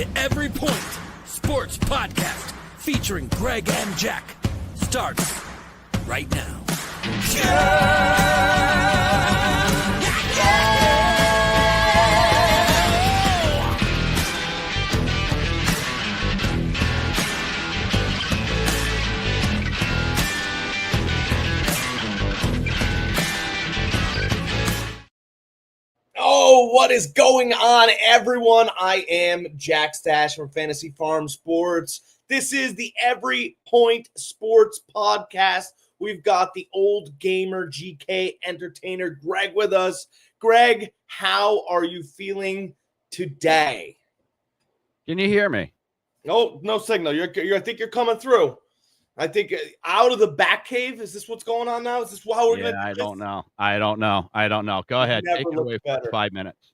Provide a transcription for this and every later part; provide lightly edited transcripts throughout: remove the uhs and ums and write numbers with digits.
The Every Point Sports Podcast featuring Greg and Jack starts right now. Oh, what is going on, everyone? I am Jack Stash from Fantasy Farm Sports. This is the Every Point Sports Podcast. We've got the OldGamerGK entertainer Greg with us. Greg, how are you feeling today? Can you hear me? Oh, no signal. I think you're coming through. I think out of the back cave. Is this what's going on now? Is this how we're going to do I this? I don't know. Go ahead. Never Take it away better. for 5 minutes.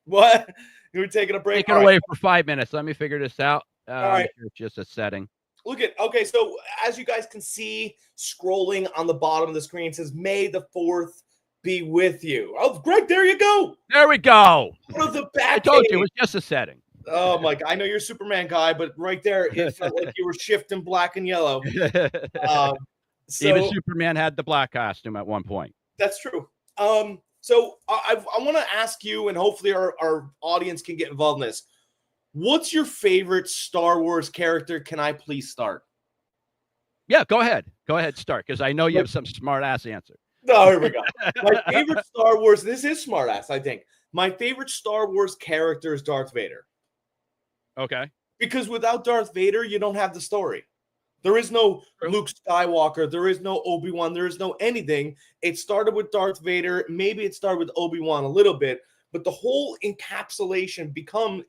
What? You were taking a break? Take it away for 5 minutes. Let me figure this out. All right. It's just a setting. Okay, so as you guys can see, scrolling on the bottom of the screen, it says, May the 4th be with you. Oh, Greg, there you go. There we go. Out of the back I told cave. you, it was just a setting. Oh, my God. I know you're a Superman guy, but right there, it felt like you were shifting black and yellow. Even Superman had the black costume at one point. That's true. So I want to ask you, and hopefully our audience can get involved in this. What's your favorite Star Wars character? Can I please start? Yeah, go ahead. Go ahead, start, because I know you have some smart-ass answer. Oh, here we go. My favorite Star Wars, this is smart-ass, I think. My favorite Star Wars character is Darth Vader. Okay. Because without Darth Vader, you don't have the story. There is no Luke Skywalker. There is no Obi-Wan. There is no anything. It started with Darth Vader. Maybe it started with Obi-Wan a little bit. But the whole encapsulation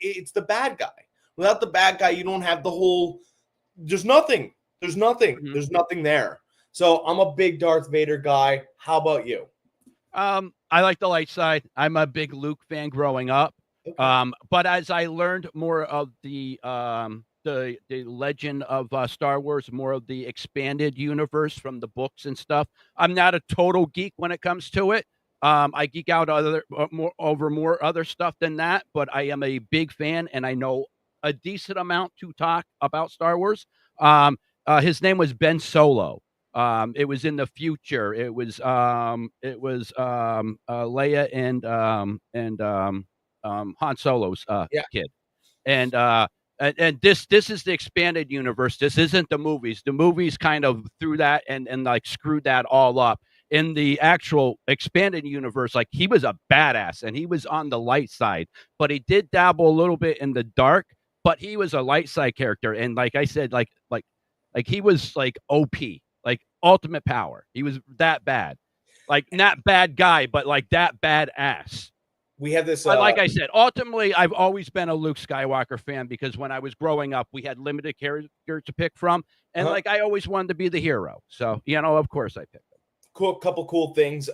it's the bad guy. Without the bad guy, you don't have the whole – there's nothing. There's nothing. Mm-hmm. There's nothing there. So I'm a big Darth Vader guy. How about you? I like the light side. I'm a big Luke fan growing up. Okay. But as I learned more of the legend of Star Wars, more of the expanded universe from the books and stuff, I'm not a total geek when it comes to it. I geek out over more other stuff than that, but I am a big fan and I know a decent amount to talk about Star Wars. His name was Ben Solo. It was in the future. It was Leia and Han Solo's kid, and this is the expanded universe. This isn't the movies. The movies kind of threw that and like screwed that all up. In the actual expanded universe, like, he was a badass and he was on the light side, but he did dabble a little bit in the dark. But he was a light side character, and like I said, like he was like OP, like ultimate power. He was that bad, like not bad guy, but like that badass. We have this. Like I said, ultimately, I've always been a Luke Skywalker fan because when I was growing up, we had limited characters to pick from, and like I always wanted to be the hero. So of course, I picked him. Cool, couple cool things.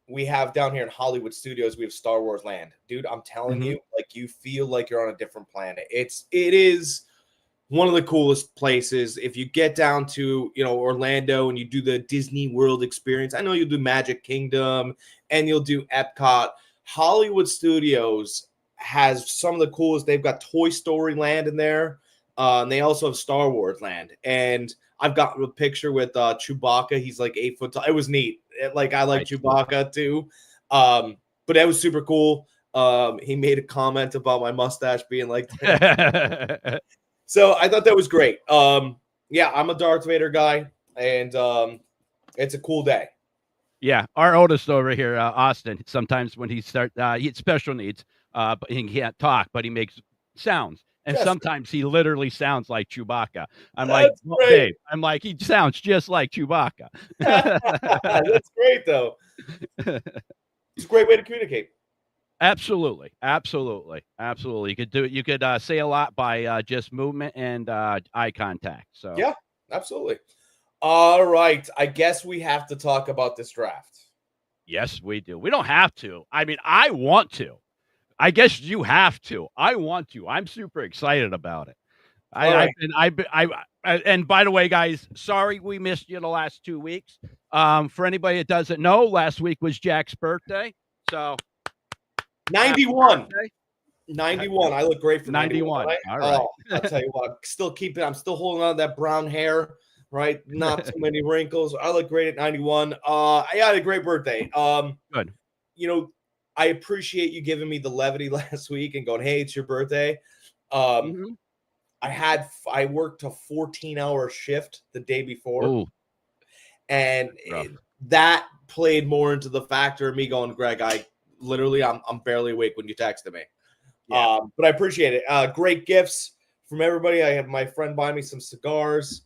We have down here in Hollywood Studios, we have Star Wars Land, dude. I'm telling you, like, you feel like you're on a different planet. It is one of the coolest places. If you get down to Orlando and you do the Disney World experience, I know you'll do Magic Kingdom and you'll do Epcot. Hollywood Studios has some of the coolest. They've got Toy Story Land in there. And they also have Star Wars Land. And I've got a picture with Chewbacca. He's like 8 foot tall. It was neat. I like Chewbacca too. But that was super cool. He made a comment about my mustache being like that. So I thought that was great. Yeah, I'm a Darth Vader guy, and it's a cool day. Yeah, our oldest over here, Austin, sometimes when he had special needs, but he can't talk, but he makes sounds. And sometimes he literally sounds like Chewbacca. I'm like, Dave, he sounds just like Chewbacca. That's great, though. It's a great way to communicate. Absolutely. You could do it. You could say a lot by just movement and eye contact. So yeah, absolutely. All right. I guess we have to talk about this draft. Yes, we do. We don't have to. I mean, I want to. I guess you have to. I want to. I'm super excited about it. And by the way, guys, sorry we missed you the last 2 weeks. For anybody that doesn't know, last week was Jack's birthday. So 91. 91. I look great for 91. 91. Right? All right. Oh, I'll tell you what, I'm still holding on to that brown hair, right? Not too many wrinkles. I look great at 91. I had a great birthday. Good. You know, I appreciate you giving me the levity last week and going, hey, it's your birthday. Mm-hmm. I worked a 14-hour shift the day before. Oh, and rough. That played more into the factor of me going, Greg, I'm barely awake when you texted me. Yeah. But I appreciate it. Great gifts from everybody. I had my friend buy me some cigars.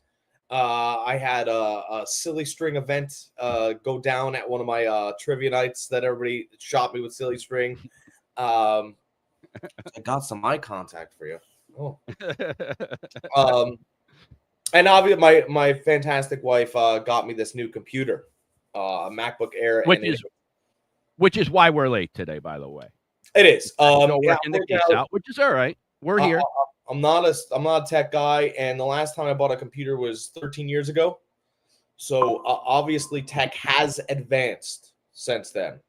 I had a silly string event go down at one of my trivia nights that everybody shot me with silly string. I got some eye contact for you. Oh. And obviously, my fantastic wife got me this new computer, a MacBook Air, which is why we're late today, by the way. It is. Working the case out, which is all right. We're here. I'm not a tech guy, and the last time I bought a computer was 13 years ago. So obviously, tech has advanced since then.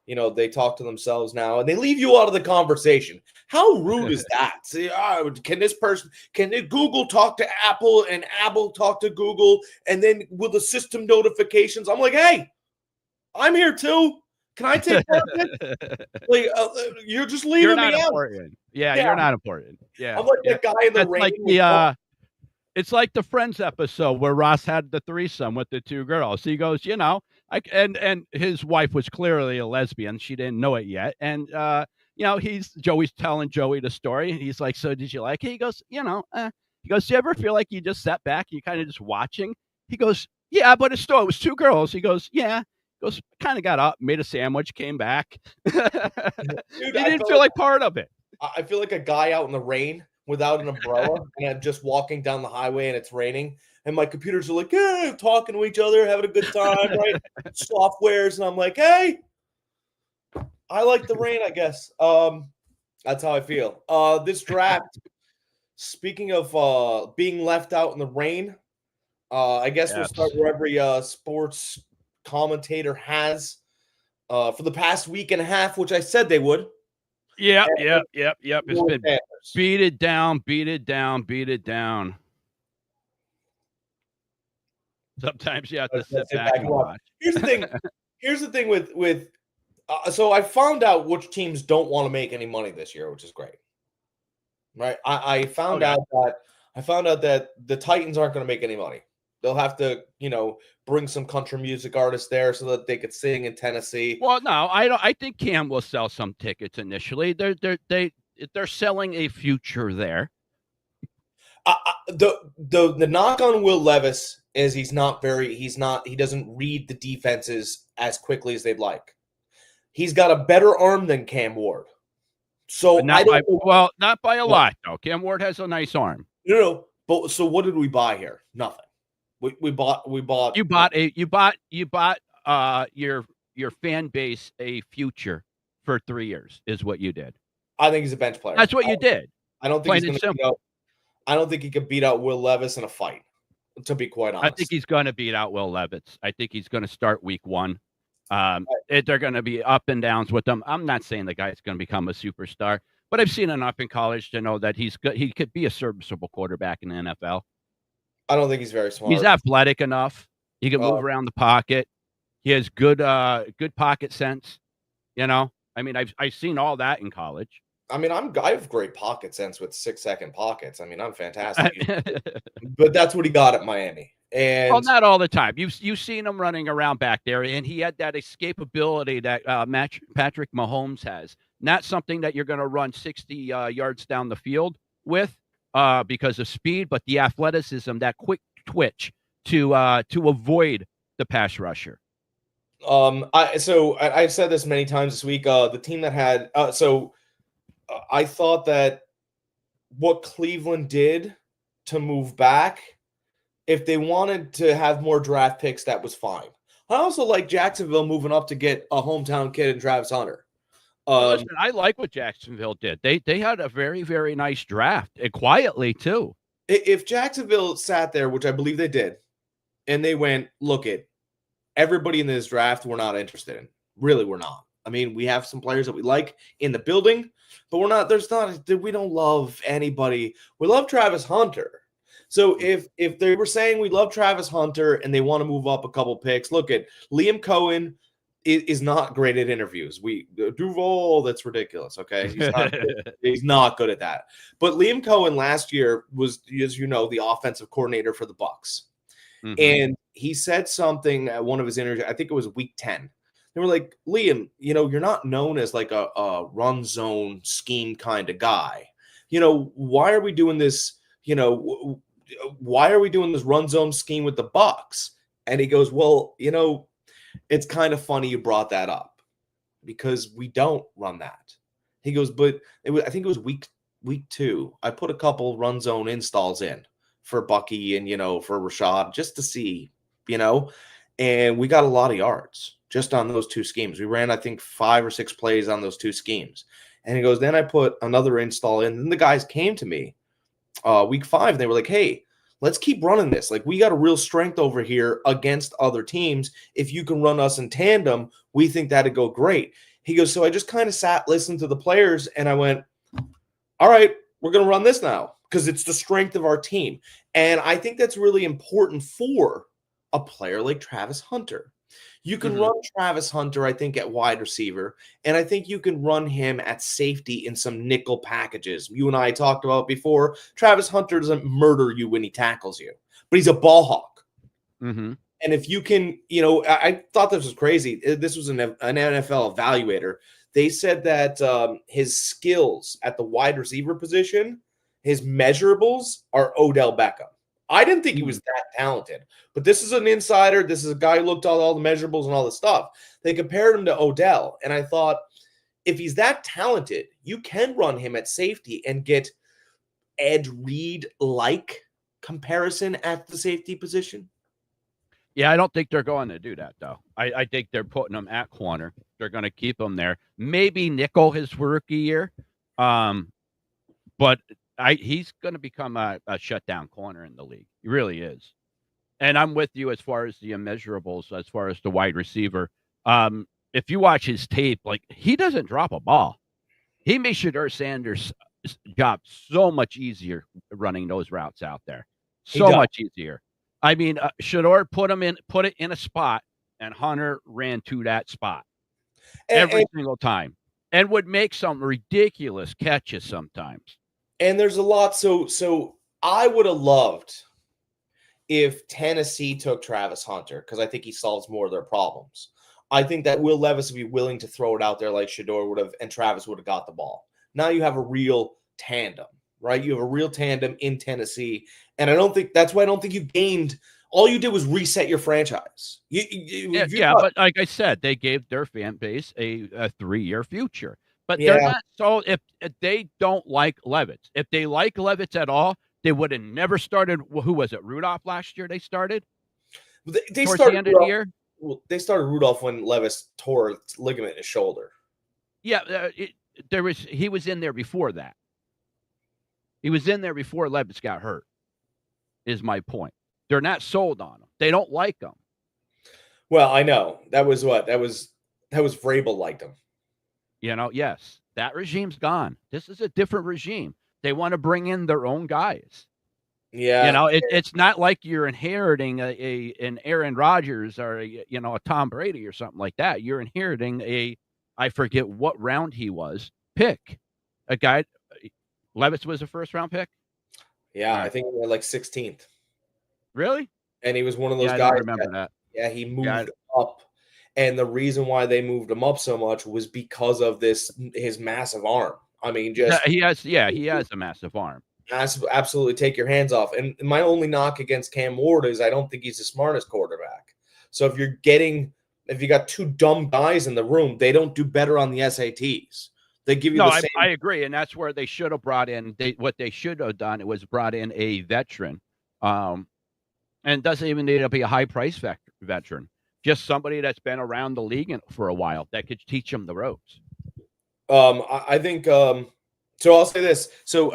They talk to themselves now, and they leave you out of the conversation. How rude is that? See, can Google talk to Apple, and Apple talk to Google, and then with the system notifications? I'm like, hey, I'm here too. Can I take part of it? Like, you're just leaving me out. Important. Yeah, you're not important. Yeah, I'm like that guy in the rain. It's like the Friends episode where Ross had the threesome with the two girls. He goes, and his wife was clearly a lesbian. She didn't know it yet. And, Joey's telling Joey the story. And he's like, so did you like it? He goes, he goes, do you ever feel like you just sat back and you kind of just watching? He goes, yeah, but it was two girls. He goes, yeah. He goes, kind of got up, made a sandwich, came back. Dude, he didn't feel like part of it. I feel like a guy out in the rain without an umbrella, and I'm just walking down the highway and it's raining, and my computers are like, yeah, talking to each other, having a good time, right? Softwares, and I'm like, hey, I like the rain, I guess. That's how I feel. This draft, speaking of being left out in the rain, I guess we'll start where every sports commentator has for the past week and a half, which I said they would. Yep. It's been beat it down. Sometimes you have to sit back and watch. Here's the thing with so I found out which teams don't want to make any money this year, which is great. Right? I found out that the Titans aren't going to make any money. They'll have to, bring some country music artists there so that they could sing in Tennessee. Well, no, I don't. I think Cam will sell some tickets initially. They're selling a future there. The knock on Will Levis is he doesn't read the defenses as quickly as they'd like. He's got a better arm than Cam Ward. So not by a lot though. Cam Ward has a nice arm. No, but so what did we buy here? Nothing. We bought. You bought your fan base a future for 3 years is what you did. I think he's a bench player. That's what you did. I don't think I don't think he could beat out Will Levis in a fight. To be quite honest, I think he's going to beat out Will Levis. I think he's going to start week 1. They're going to be up and downs with them. I'm not saying the guy's going to become a superstar, but I've seen enough in college to know that he could be a serviceable quarterback in the NFL. I don't think he's very smart. He's athletic enough. He can move around the pocket. He has good pocket sense. I mean, I've seen all that in college. I mean, I have great pocket sense with 6-second pockets. I mean, I'm fantastic. But that's what he got at Miami. And not all the time. You've seen him running around back there, and he had that escapability that Patrick Mahomes has. Not something that you're going to run 60 yards down the field with because of speed, but the athleticism, that quick twitch to avoid the pass rusher. I've said this many times this week. The team that had I thought that what Cleveland did to move back, if they wanted to have more draft picks, that was fine. I also like Jacksonville moving up to get a hometown kid in Travis Hunter. Listen, I like what Jacksonville did. They had a very, very nice draft, and quietly too. If Jacksonville sat there, which I believe they did, and they went, look it, everybody in this draft we're not interested in. Really, we're not. I mean, we have some players that we like in the building. but we're not. There's not. We don't love anybody. We love Travis Hunter. So if they were saying we love Travis Hunter and they want to move up a couple picks, look at Liam Cohen is not great at interviews. Duval, that's ridiculous. Okay, he's not good at that. But Liam Cohen last year was, as you know, the offensive coordinator for the Bucs, and he said something at one of his interviews. I think it was week 10. They were like, Liam, you're not known as like a run zone scheme kind of guy. Why are we doing this? Why are we doing this run zone scheme with the Bucs? And he goes, well, it's kind of funny you brought that up because we don't run that. He goes, but I think it was week 2. I put a couple run zone installs in for Bucky and, for Rashad just to see, and we got a lot of yards just on those 2 schemes. We ran, I think, 5 or 6 plays on those 2 schemes. And he goes, then I put another install in. And the guys came to me week 5. And they were like, hey, let's keep running this. Like, we got a real strength over here against other teams. If you can run us in tandem, we think that'd go great. He goes, so I just kind of sat, listened to the players, and I went, all right, we're going to run this now because it's the strength of our team. And I think that's really important for a player like Travis Hunter. You can run Travis Hunter, I think, at wide receiver, and I think you can run him at safety in some nickel packages. You and I talked about before, Travis Hunter doesn't murder you when he tackles you, but he's a ball hawk. And if you can, I thought this was crazy. This was an NFL evaluator. They said that his skills at the wide receiver position, his measurables are Odell Beckham. I didn't think he was that talented, but this is an insider. This is a guy who looked at all the measurables and all the stuff. They compared him to Odell, and I thought, if he's that talented, you can run him at safety and get Ed Reed-like comparison at the safety position. Yeah, I don't think they're going to do that, though. I think they're putting him at corner. They're going to keep him there. Maybe nickel his rookie year, but he's going to become a shutdown corner in the league. He really is. And I'm with you as far as the immeasurables, as far as the wide receiver. If you watch his tape, like, he doesn't drop a ball. He makes Shedeur Sanders' job so much easier running those routes out there. So much easier. I mean, Shedeur put it in a spot, and Hunter ran to that spot every single time and would make some ridiculous catches sometimes. And there's a lot. So I would have loved if Tennessee took Travis Hunter because I think he solves more of their problems. I think that Will Levis would be willing to throw it out there like Shedeur would have, and Travis would have got the ball. Now you have a real tandem, right? You have a real tandem in Tennessee. And that's why I don't think you gained. All you did was reset your franchise. But like I said, they gave their fan base a 3-year future. But they're not so. If they don't like Levitz, if they like Levitz at all, they would have never started. Who was it? Rudolph last year. They started. They towards started the end of the year. Well, they started Rudolph when Levis tore his ligament in his shoulder. Yeah, he was in there before that. He was in there before Levis got hurt. Is my point. They're not sold on him. They don't like him. Well, I know that was Vrabel liked him. Yes, that regime's gone. This is a different regime. They want to bring in their own guys. Yeah, it's not like you're inheriting an Aaron Rodgers or a Tom Brady or something like that. You're inheriting I forget what round he was, pick. A guy, Levis was a first-round pick? Yeah, I think we were like 16th. Really? And he was one of those guys. I don't remember that. Yeah, he moved up. And the reason why they moved him up so much was because of his massive arm. I mean, he has a massive arm. Absolutely take your hands off. And my only knock against Cam Ward is I don't think he's the smartest quarterback. So if you got 2 dumb guys in the room, they don't do better on the SATs. They give you the same. I agree, and that's where they should have brought in. What they should have done was brought in a veteran, and it doesn't even need to be a high price veteran. Just somebody that's been around the league for a while that could teach them the ropes. I think. So I'll say this. So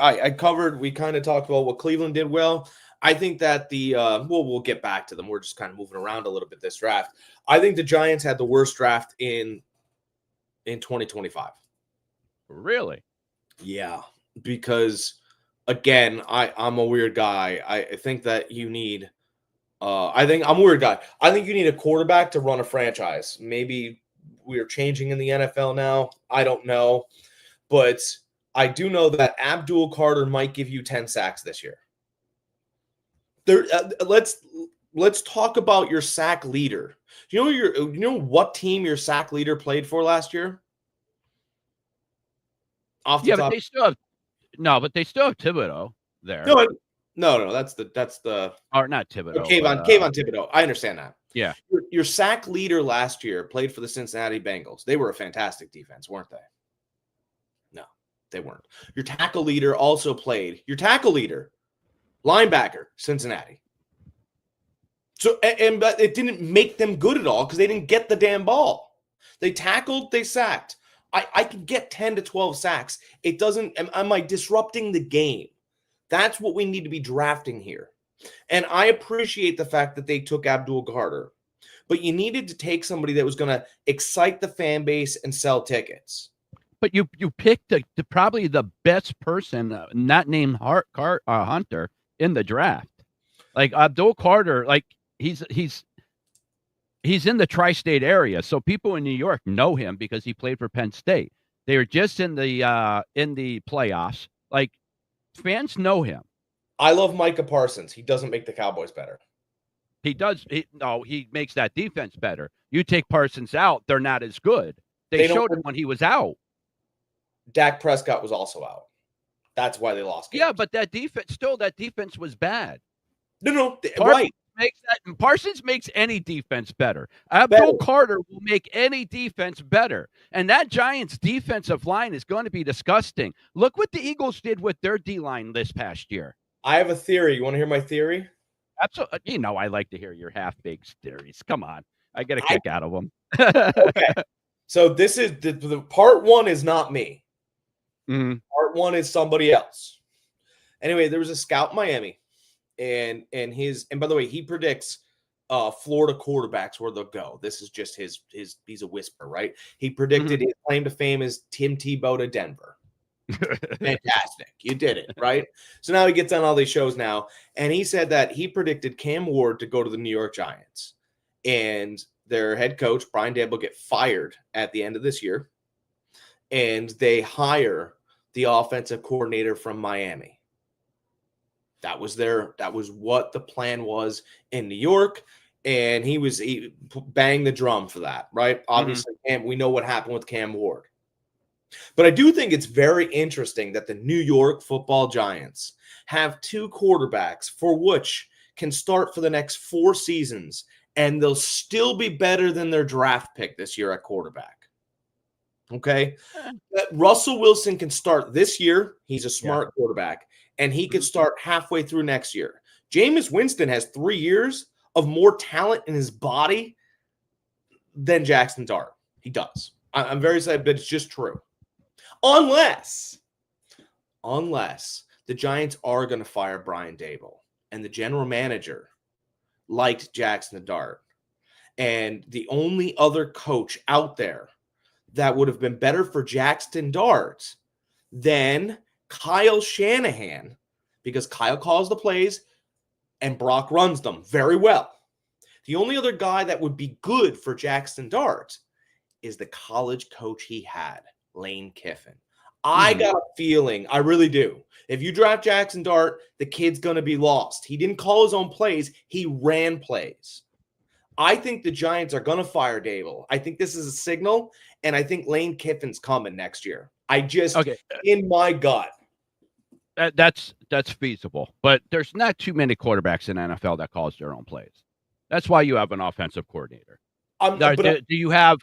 we kind of talked about what Cleveland did well. I think that we'll get back to them. We're just kind of moving around a little bit this draft. I think the Giants had the worst draft in 2025. Really? Yeah, because again, I'm a weird guy. I think that you need I think I'm a weird guy. I think you need a quarterback to run a franchise. Maybe we're changing in the NFL now. I don't know. But I do know that Abdul Carter might give you 10 sacks this year. Let's talk about your sack leader. You know what team your sack leader played for last year? Off the Yeah, but top. they still have but they still have Thibodeau there. No, that's the Or not Thibodeau, Kayvon but Thibodeau. I understand that. yeah. Your sack leader last year played for the Cincinnati Bengals. They were a fantastic defense, weren't they? No, they weren't. Your tackle leader also played. Your tackle leader, linebacker, Cincinnati. So but it didn't make them good at all because they didn't get the damn ball. They tackled, they sacked. I could get 10 to 12 sacks. It doesn't. Am I disrupting the game? That's what we need to be drafting here. And I appreciate the fact that they took Abdul Carter, but you needed to take somebody that was going to excite the fan base and sell tickets. But you picked probably the best person, not named Hunter, in the draft. Like Abdul Carter, like he's in the tri-state area, so people in New York know him because he played for Penn State. They were just in the playoffs. Like fans know him. I love Micah Parsons. He doesn't make the Cowboys better. He does. He makes that defense better. You take Parsons out, they're not as good. They showed it when he was out. Dak Prescott was also out. That's why they lost games. Yeah, but that defense was bad. No, right. Parsons makes any defense better. Abdul Carter will make any defense better. And that Giants defensive line is going to be disgusting. Look what the Eagles did with their D-line this past year. I have a theory. You want to hear my theory? Absolutely. I like to hear your half-baked theories. Come on. I get a kick out of them. Okay. So this is the part one is not me. Mm-hmm. Part one is somebody else. Anyway, there was a scout in Miami. And by the way, he predicts Florida quarterbacks where they'll go. This is just his he's a whisper, right? He predicted his claim to fame is Tim Tebow to Denver. Fantastic. You did it, right? So now he gets on all these shows now, and he said that he predicted Cam Ward to go to the New York Giants. And their head coach, Brian Daboll, will get fired at the end of this year. And they hire the offensive coordinator from Miami. That was what the plan was in New York, and he banged the drum for that, right? Obviously, and we know what happened with Cam Ward. But I do think it's very interesting that the New York Football Giants have two quarterbacks for which can start for the next 4 seasons, and they'll still be better than their draft pick this year at quarterback. Okay? Russell Wilson can start this year. He's a smart quarterback. And he could start halfway through next year. Jameis Winston has 3 years of more talent in his body than Jackson Dart. He does. I'm very sad, but it's just true. Unless the Giants are going to fire Brian Daboll and the general manager liked Jackson Dart. And the only other coach out there that would have been better for Jackson Dart than Kyle Shanahan, because Kyle calls the plays and Brock runs them very well. The only other guy that would be good for Jackson Dart is the college coach he had, Lane Kiffin. I got a feeling, I really do. If you draft Jackson Dart, the kid's going to be lost. He didn't call his own plays. He ran plays. I think the Giants are going to fire Daboll. I think this is a signal, and I think Lane Kiffin's coming next year. In my gut. That's feasible, but there's not too many quarterbacks in NFL that calls their own plays. That's why you have an offensive coordinator. Do you have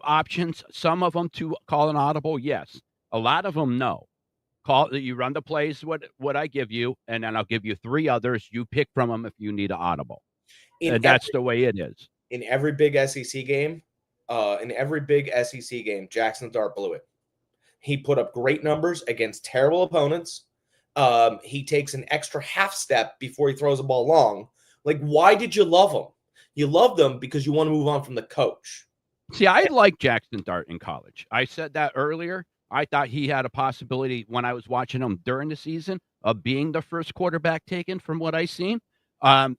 options? Some of them to call an audible, yes. A lot of them, no. You run the plays what I give you, and then I'll give you 3 others. You pick from them if you need an audible. And that's the way it is. In every big SEC game, Jackson Dart blew it. He put up great numbers against terrible opponents. He takes an extra half step before he throws a ball long. Like, why did you love him? You love them because you want to move on from the coach. See, I like Jackson Dart in college. I said that earlier. I thought he had a possibility when I was watching him during the season of being the first quarterback taken from what I seen. Um,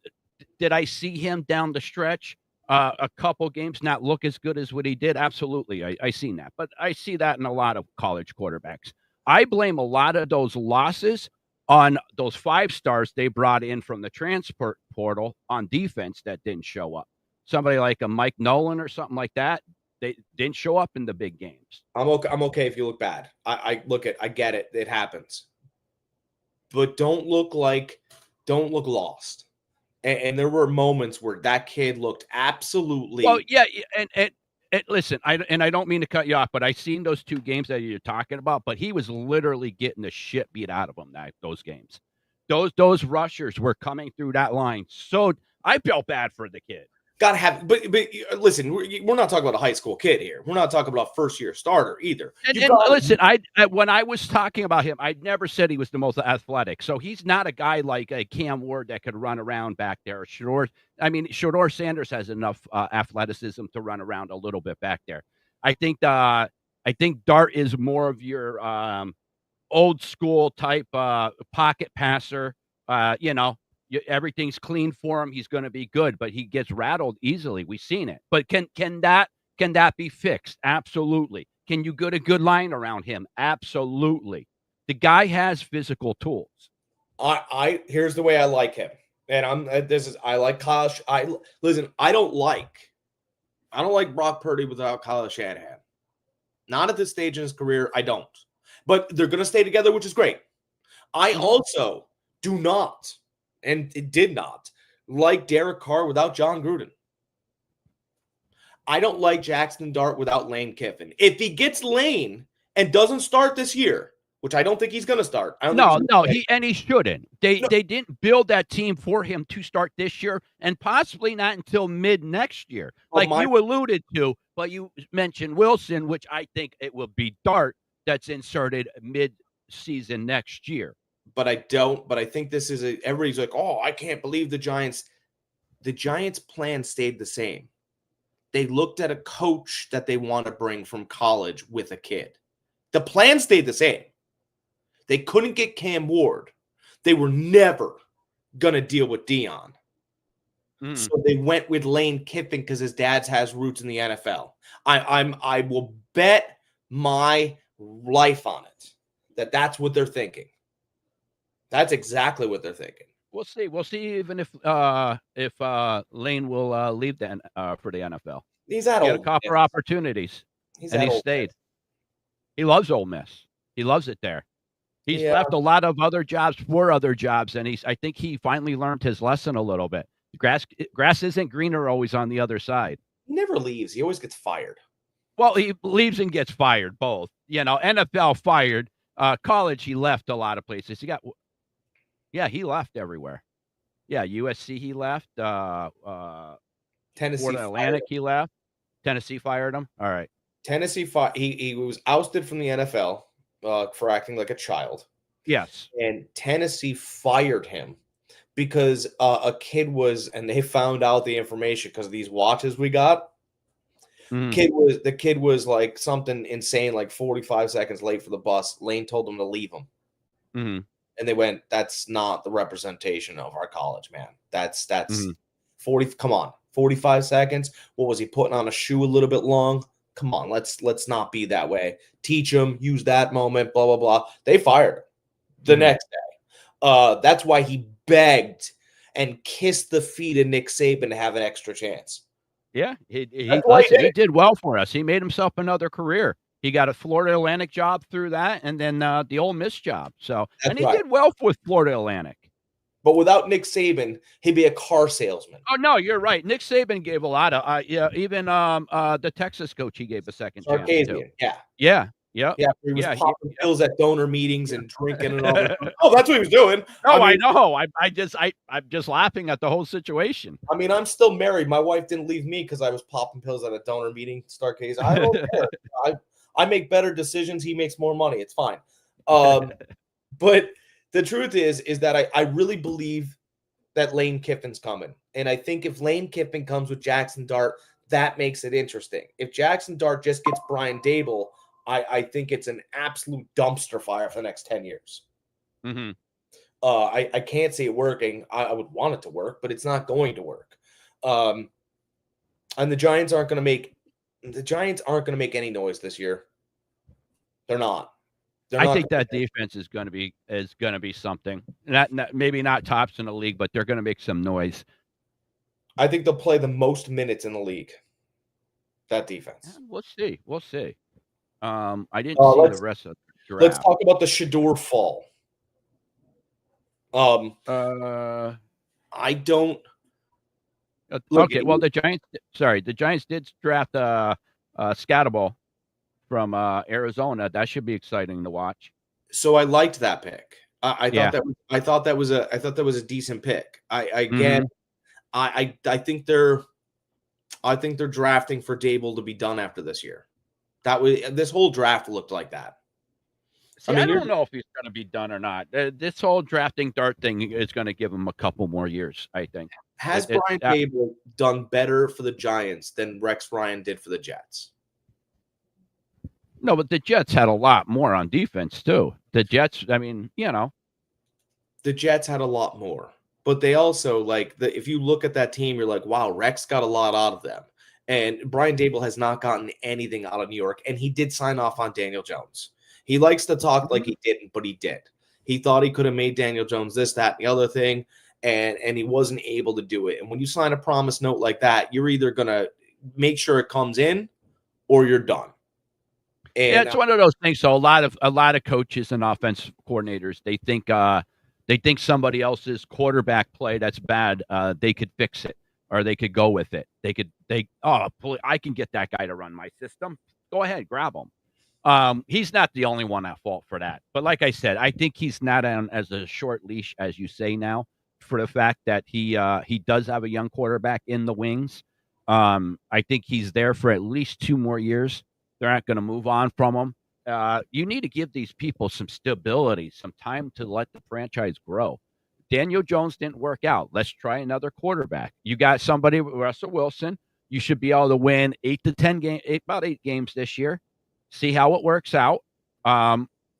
did I see him down the stretch a couple games not look as good as what he did? Absolutely, I seen that. But I see that in a lot of college quarterbacks. I blame a lot of those losses on those 5 stars they brought in from the transfer portal on defense that didn't show up. Somebody like a Mike Nolan or something like that, they didn't show up in the big games. I'm okay if you look bad. I get it. It happens. But don't look lost. And there were moments where that kid looked absolutely. Well, yeah, and listen, I don't mean to cut you off, but I seen those 2 games that you're talking about, but he was literally getting the shit beat out of him those games. Those rushers were coming through that line. So I felt bad for the kid. Gotta have, but listen, we're not talking about a high school kid here. We're not talking about a first-year starter either. And listen, when I was talking about him, I never said he was the most athletic. So he's not a guy like a Cam Ward that could run around back there. Shedeur Sanders has enough athleticism to run around a little bit back there. I think Dart is more of your old school type pocket passer. Everything's clean for him. He's going to be good, but he gets rattled easily. We've seen it. But can that be fixed? Absolutely. Can you get a good line around him? Absolutely. The guy has physical tools. Here's the way I like him, and I like Kyle. I don't like Brock Purdy without Kyle Shanahan. Not at this stage in his career. I don't. But they're going to stay together, which is great. I also do not. And it did not like Derek Carr without John Gruden. I don't like Jackson Dart without Lane Kiffin. If he gets Lane and doesn't start this year, which I don't think he's going to start. He shouldn't. They didn't build that team for him to start this year and possibly not until mid next year. You alluded to, but you mentioned Wilson, which I think it will be Dart that's inserted mid season next year. But I think this is everybody's like, oh, I can't believe the Giants. The Giants' plan stayed the same. They looked at a coach that they want to bring from college with a kid. The plan stayed the same. They couldn't get Cam Ward. They were never going to deal with Dion. So they went with Lane Kiffin because his dad has roots in the NFL. I will bet my life on it that's what they're thinking. That's exactly what they're thinking. We'll see. We'll see even if Lane will leave for the NFL. He's at Old Miss. He had a couple opportunities, and he stayed. He loves Ole Miss. He loves it there. He's left a lot of other jobs for other jobs, and I think he finally learned his lesson a little bit. Grass isn't greener always on the other side. He never leaves. He always gets fired. Well, he leaves and gets fired, both. NFL fired. College, he left a lot of places. He left everywhere. Yeah, USC he left. Tennessee, Florida Atlantic he left. Tennessee fired him. All right. Tennessee he was ousted from the NFL for acting like a child. Yes. And Tennessee fired him because a kid and they found out the information because of these watches we got. The kid was like something insane, like 45 seconds late for the bus. Lane told him to leave him. Mm-hmm. And they went, that's not the representation of our college, man. That's 40. Come on, 45 seconds. What was he putting on a shoe a little bit long? Come on, let's not be that way. Teach him, use that moment, blah, blah, blah. They fired him the next day. That's why he begged and kissed the feet of Nick Saban to have an extra chance. Yeah, he did well for us. He made himself another career. He got a Florida Atlantic job through that, and then the Ole Miss job. So, he did well with Florida Atlantic. But without Nick Saban, he'd be a car salesman. Oh no, you're right. Nick Saban gave a lot of. Even the Texas coach, he gave a second chance too. Yeah. He was popping pills at donor meetings and drinking and all that. Oh, that's what he was doing. No, I know. I'm just laughing at the whole situation. I mean, I'm still married. My wife didn't leave me because I was popping pills at a donor meeting. Starcase. I don't care. I make better decisions. He makes more money. It's fine. But the truth is that I really believe that Lane Kiffin's coming. And I think if Lane Kiffin comes with Jackson Dart, that makes it interesting. If Jackson Dart just gets Brian Dable, I think it's an absolute dumpster fire for the next 10 years. Mm-hmm. I can't see it working. I would want it to work, but it's not going to work. And the Giants aren't going to make any noise this year. They're not. I think that defense is going to be something. Not maybe not tops in the league, but they're going to make some noise. I think they'll play the most minutes in the league. That defense. We'll see. We'll see. I didn't see the rest of the draft. Let's talk about the Shedeur fall. I don't. Okay. Well, the Giants did draft Scatterable from Arizona. That should be exciting to watch. So I liked that pick. I thought that was a decent pick. I think they're drafting for Dable to be done after this year. This whole draft looked like that. See, I don't know if he's going to be done or not. This whole drafting dart thing is going to give him a couple more years, I think. Has Brian Dable done better for the Giants than Rex Ryan did for the Jets? No, but the Jets had a lot more on defense, too. The Jets, I mean, The Jets had a lot more. But they also, if you look at that team, you're like, wow, Rex got a lot out of them. And Brian Dable has not gotten anything out of New York. And he did sign off on Daniel Jones. He likes to talk like he didn't, but he did. He thought he could have made Daniel Jones this, that, and the other thing, and he wasn't able to do it. And when you sign a promise note like that, you're either going to make sure it comes in or you're done. And it's one of those things. So a lot of coaches and offensive coordinators, they think somebody else's quarterback play that's bad, they could fix it or they could go with it. I can get that guy to run my system. Go ahead, grab him. He's not the only one at fault for that. But like I said, I think he's not on as a short leash, as you say now, for the fact that he does have a young quarterback in the wings. I think he's there for at least 2 more years. They're not going to move on from him. You need to give these people some stability, some time to let the franchise grow. Daniel Jones didn't work out. Let's try another quarterback. You got somebody, Russell Wilson. You should be able to win 8 to 10 games, about 8 games this year. See how it works out.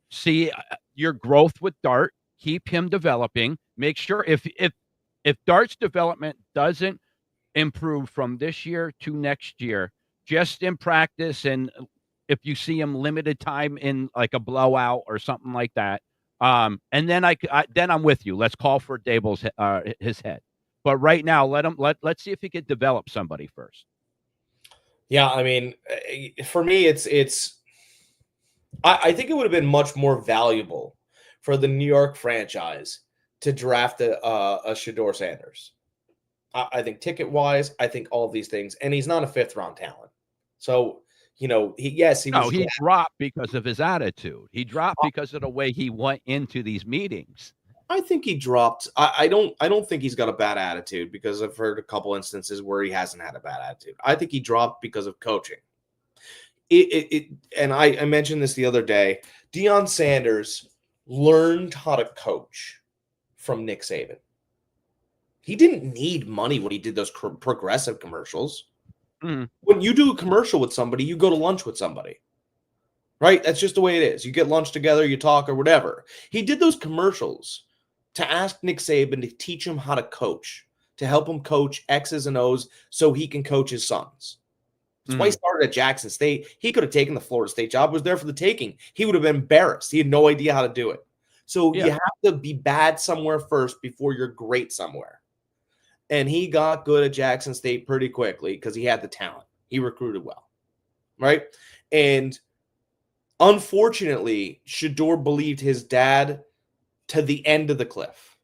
See your growth with Dart. Keep him developing. Make sure if Dart's development doesn't improve from this year to next year, just in practice, and if you see him limited time in like a blowout or something like that, and then then I'm with you. Let's call for Dable's his head. But right now, let's see if he could develop somebody first. Yeah, I mean, for me, I think it would have been much more valuable for the New York franchise to draft a Shedeur Sanders. I think ticket-wise, I think all of these things, and he's not a 5th-round talent. So, he dropped because of his attitude. He dropped because of the way he went into these meetings. I think he dropped. I don't think he's got a bad attitude, because I've heard a couple instances where he hasn't had a bad attitude. I think he dropped because of coaching. And I mentioned this the other day. Deion Sanders learned how to coach from Nick Saban. He didn't need money when he did those progressive commercials. Mm. When you do a commercial with somebody, you go to lunch with somebody, right? That's just the way it is. You get lunch together, you talk or whatever. He did those commercials to ask Nick Saban to teach him how to coach, to help him coach X's and O's so he can coach his sons. That's why he started at Jackson State. He could have taken the Florida State job. It was there for the taking. He would have been embarrassed. He had no idea how to do it. So you have to be bad somewhere first before you're great somewhere. And he got good at Jackson State pretty quickly because he had the talent. He recruited well, right? And unfortunately, Shedeur believed his dad to the end of the cliff,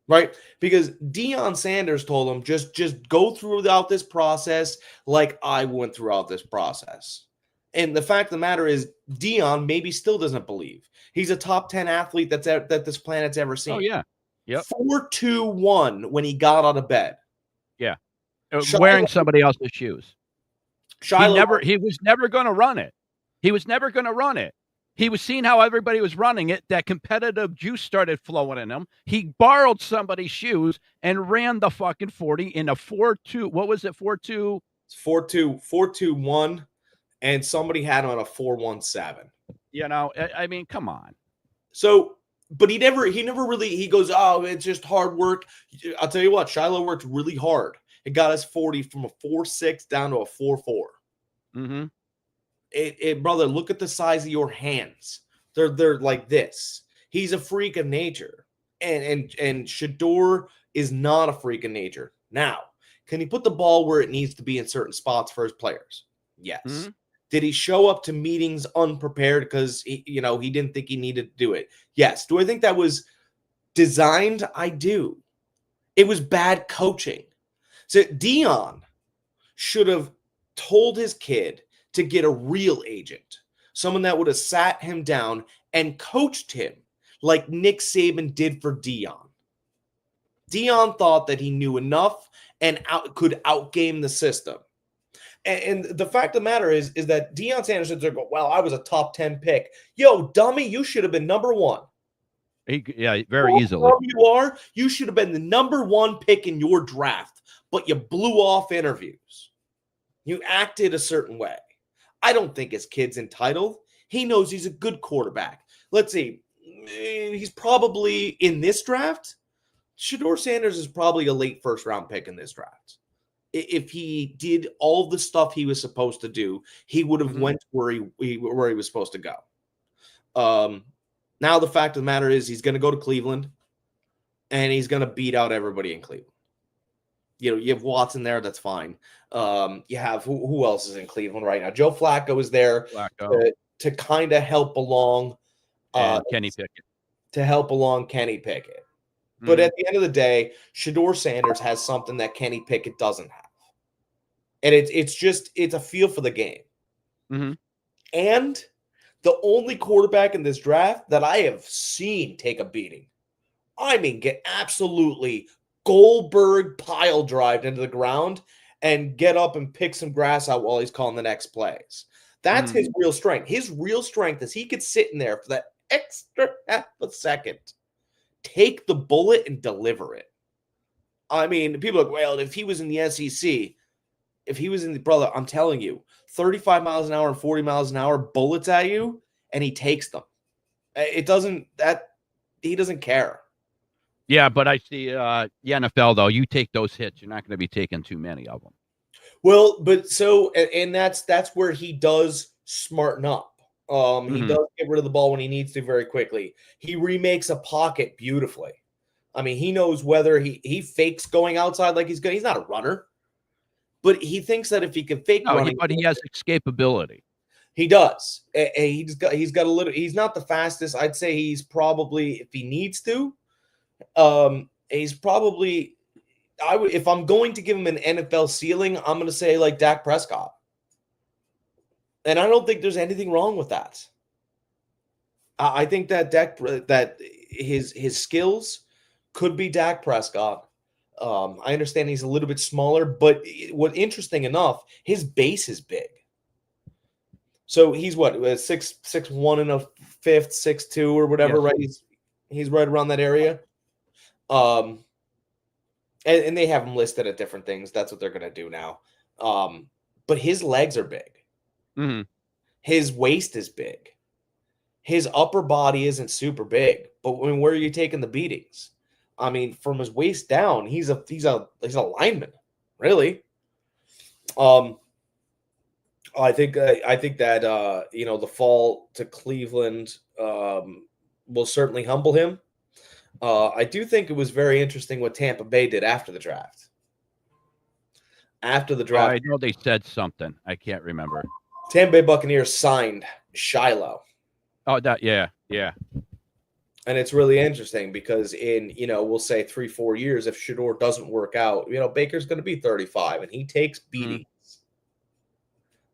right? Because Deion Sanders told him, just go throughout this process like I went throughout this process. And the fact of the matter is, Deion maybe still doesn't believe. He's a top 10 athlete that this planet's ever seen. Oh, yeah. Yep. 4-2-1 when he got out of bed. Yeah. Wearing somebody else's shoes. He was never going to run it. He was never going to run it. He was seeing how everybody was running it. That competitive juice started flowing in him. He borrowed somebody's shoes and ran the fucking 40 in a 4-2. What was it? 4-2? 4-2-1. and somebody had him on a 4.17. You know, I mean, come on. So, but he never really, he goes, oh, it's just hard work. I'll tell you what, Shiloh worked really hard. It got us 40 from a 4.6 down to a 4.4. Mm-hmm. Brother, look at the size of your hands. They're like this. He's a freak of nature. And Shedeur is not a freak of nature. Now, can he put the ball where it needs to be in certain spots for his players? Yes. Mm-hmm. Did he show up to meetings unprepared because he didn't think he needed to do it? Yes. Do I think that was designed? I do. It was bad coaching. So Dion should have told his kid to get a real agent, someone that would have sat him down and coached him like Nick Saban did for Dion. Dion thought that he knew enough and could outgame the system. And the fact of the matter is that Deion Sanders said, well, I was a top 10 pick. Yo, dummy, you should have been number 1. Very easily. You are. You should have been the number 1 pick in your draft, but you blew off interviews. You acted a certain way. I don't think his kid's entitled. He knows he's a good quarterback. Let's see. He's probably in this draft. Shedeur Sanders is probably a late first-round pick in this draft. If he did all the stuff he was supposed to do, he would have went where he was supposed to go. Now the fact of the matter is he's going to go to Cleveland, and he's going to beat out everybody in Cleveland. You have Watson there, that's fine. You have who else is in Cleveland right now? Joe Flacco is there to kind of help along Kenny Pickett. To help along Kenny Pickett. But at the end of the day, Shedeur Sanders has something that Kenny Pickett doesn't have. And it's a feel for the game. Mm-hmm. And the only quarterback in this draft that I have seen take a beating. I mean, get absolutely Goldberg pile drived into the ground and get up and pick some grass out while he's calling the next plays. That's his real strength. His real strength is he could sit in there for that extra half a second, take the bullet and deliver it. I mean, people are like, well, if he was in the SEC, if he was in the brother, I'm telling you, 35 miles an hour and 40 miles an hour bullets at you, and he takes them. He doesn't care. Yeah, but I see the NFL though. You take those hits, you're not going to be taking too many of them. Well, but so, and that's where he does smarten up. He does get rid of the ball when he needs to very quickly. He remakes a pocket beautifully. I mean, he knows whether he fakes going outside like he's good. He's not a runner, but he thinks that if he can fake running, but he has escapability. He does. He's got a little. He's not the fastest. I'd say he's probably, if he needs to, he's probably. If I'm going to give him an NFL ceiling, I'm going to say like Dak Prescott. And I don't think there's anything wrong with that. I think that his skills could be Dak Prescott. I understand he's a little bit smaller, but what interesting enough, his base is big. So he's what, 6'1" and a fifth, 6'2" or whatever, right? He's right around that area. And they have him listed at different things. That's what they're going to do now. But his legs are big. Mm-hmm. His waist is big. His upper body isn't super big. But where are you taking the beatings? I mean, from his waist down, he's a lineman, really. I think that the fall to Cleveland will certainly humble him. I do think it was very interesting what Tampa Bay did after the draft. After the draft, I know they said something. I can't remember. Tampa Bay Buccaneers signed Shiloh. Oh, yeah. And it's really interesting because in, we'll say 3-4 years, if Shedeur doesn't work out, Baker's going to be 35 and he takes beatings.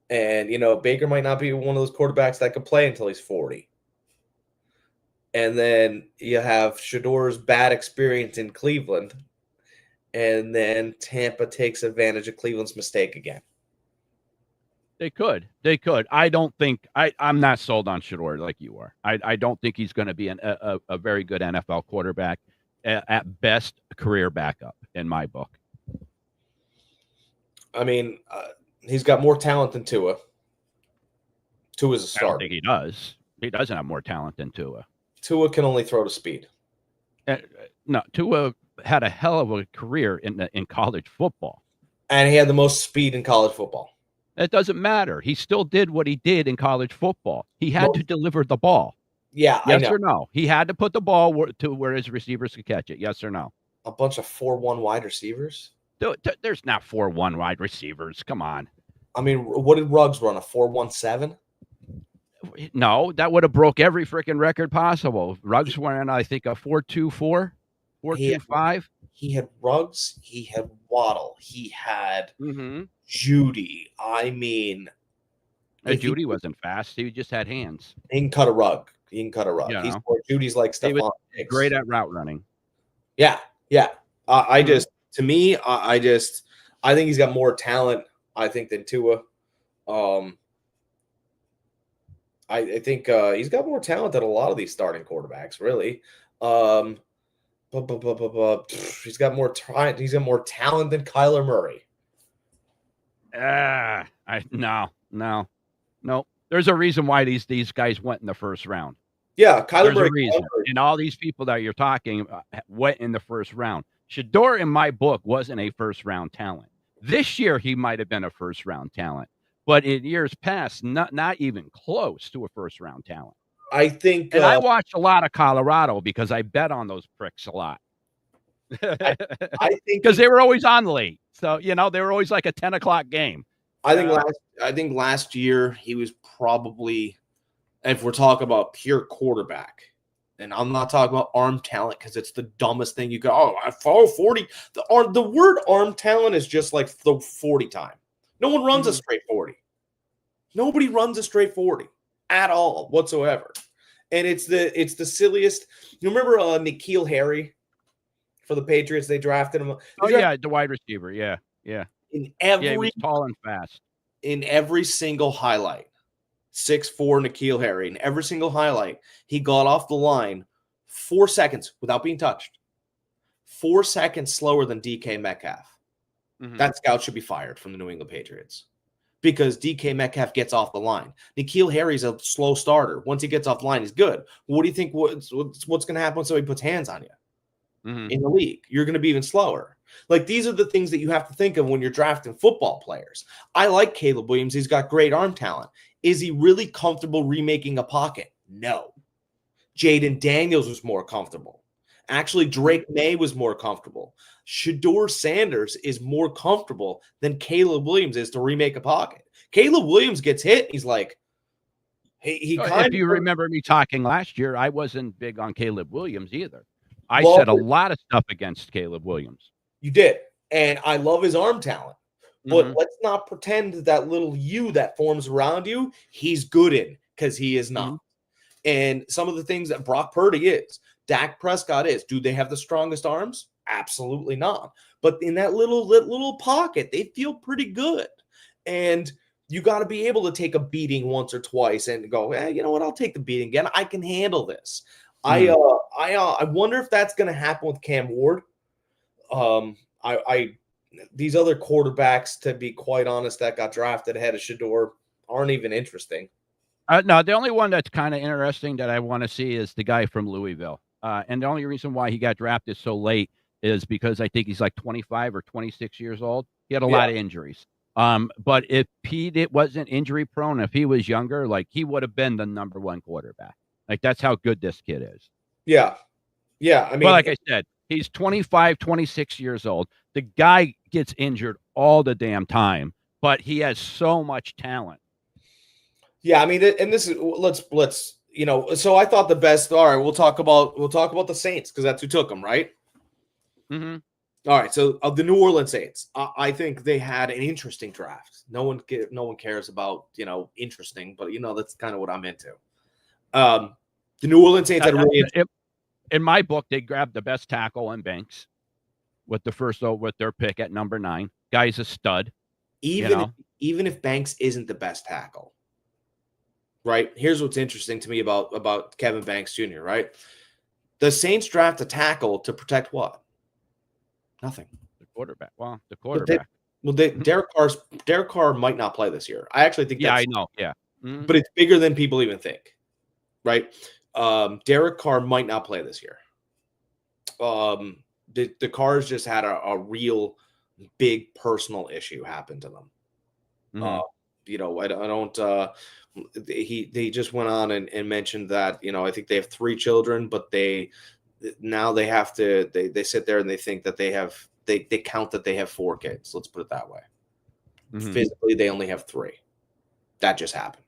And, Baker might not be one of those quarterbacks that could play until he's 40. And then you have Shedeur's bad experience in Cleveland. And then Tampa takes advantage of Cleveland's mistake again. They could. I don't think I'm not sold on Shedeur like you are. I don't think he's going to be a very good NFL quarterback. At best, a career backup in my book. I mean, he's got more talent than Tua. Tua's a I don't starter. think he does. He doesn't have more talent than Tua. Tua can only throw to speed. No, Tua had a hell of a career in college football. And he had the most speed in college football. It doesn't matter. He still did what he did in college football. He had to deliver the ball. Yeah, yes I know. or no? He had to put the ball to where his receivers could catch it. Yes or no? A bunch of 4-1 wide receivers. There's not 4-1 wide receivers. Come on. I mean, what did Ruggs run? A 4-1-7? No, that would have broke every freaking record possible. Ruggs ran, I think, a 4.24, 4.25. He had Ruggs. He had Waddle. He had Mm-hmm. Judy. I mean, Judy wasn't fast. He just had hands. He can cut a rug. He can cut a rug. Yeah. Judy's like Stephon Diggs. Great at route running. Yeah, yeah. I think he's got more talent, I think, than Tua. I think he's got more talent than a lot of these starting quarterbacks, really. He's got more talent than Kyler Murray. No. There's a reason why these guys went in the first round. Yeah, Kyler Murray. And all these people that you're talking went in the first round. Shedeur, in my book, wasn't a first round talent. This year, he might have been a first round talent, but in years past, not even close to a first round talent. I think, and I watched a lot of Colorado because I bet on those pricks a lot. I think because they were always on late, so they were always like a 10 o'clock game. I think last year he was probably, if we're talking about pure quarterback, and I'm not talking about arm talent because it's the dumbest thing you could. Oh, I follow 40. The word arm talent is just like the 40 time. No one runs a straight 40. Nobody runs a straight 40 at all whatsoever. And it's the silliest. You remember N'Keal Harry for the Patriots? They drafted him. The wide receiver. Yeah. He was tall and fast. In every single highlight, 6'4" N'Keal Harry. In every single highlight, he got off the line 4 seconds without being touched. 4 seconds slower than DK Metcalf. Mm-hmm. That scout should be fired from the New England Patriots because DK Metcalf gets off the line. N'Keal Harry's a slow starter. Once he gets off the line, he's good. What do you think? What's going to happen when somebody puts hands on you in the league? You're going to be even slower. Like, these are the things that you have to think of when you're drafting football players. I like Caleb Williams. He's got great arm talent. Is he really comfortable remaking a pocket? No. Jaden Daniels was more comfortable. Actually, Drake May was more comfortable. Shedeur Sanders is more comfortable than Caleb Williams is to remake a pocket. Caleb Williams gets hit. He's like, if you remember me talking last year, I wasn't big on Caleb Williams either. I said a lot of stuff against Caleb Williams. You did. And I love his arm talent. But let's not pretend that little U that forms around you, he's good in, because he is not. And some of the things that Brock Purdy is, Dak Prescott is. Do they have the strongest arms? Absolutely not. But in that little pocket, they feel pretty good. And you got to be able to take a beating once or twice and go, you know what? I'll take the beating again. I can handle this. I wonder if that's going to happen with Cam Ward. These other quarterbacks, to be quite honest, that got drafted ahead of Shedeur aren't even interesting. No, the only one that's kind of interesting that I want to see is the guy from Louisville. And the only reason why he got drafted so late is because I think he's like 25 or 26 years old. He had a lot of injuries. But if he wasn't injury prone, if he was younger, like, he would have been the number one quarterback. Like, that's how good this kid is. Yeah. Yeah. I mean, well, like I said, he's 25, 26 years old. The guy gets injured all the damn time, but he has so much talent. Yeah, I mean, and this is let's so I thought the best. All right, we'll talk about the Saints because that's who took them, right? Mm-hmm. All right, so the New Orleans Saints, I think they had an interesting draft. No one cares about interesting, but that's kind of what I'm into. The New Orleans Saints had really. In my book, they grabbed the best tackle in Banks with their pick at number 9. Guy's a stud. Even if Banks isn't the best tackle, right? Here's what's interesting to me about Kevin Banks Jr., right? The Saints draft a tackle to protect what? Nothing. The quarterback. Well, the quarterback. Derek Carr might not play this year. I actually think. Yeah, I know. Yeah. but it's bigger than people even think, right? Derek Carr might not play this year. The Carrs just had a real big personal issue happen to them. I don't. They just went on and mentioned that I think they have 3 children, but they have to. They sit there and they think that they count that they have 4 kids. Let's put it that way. Physically, they only have 3. That just happened.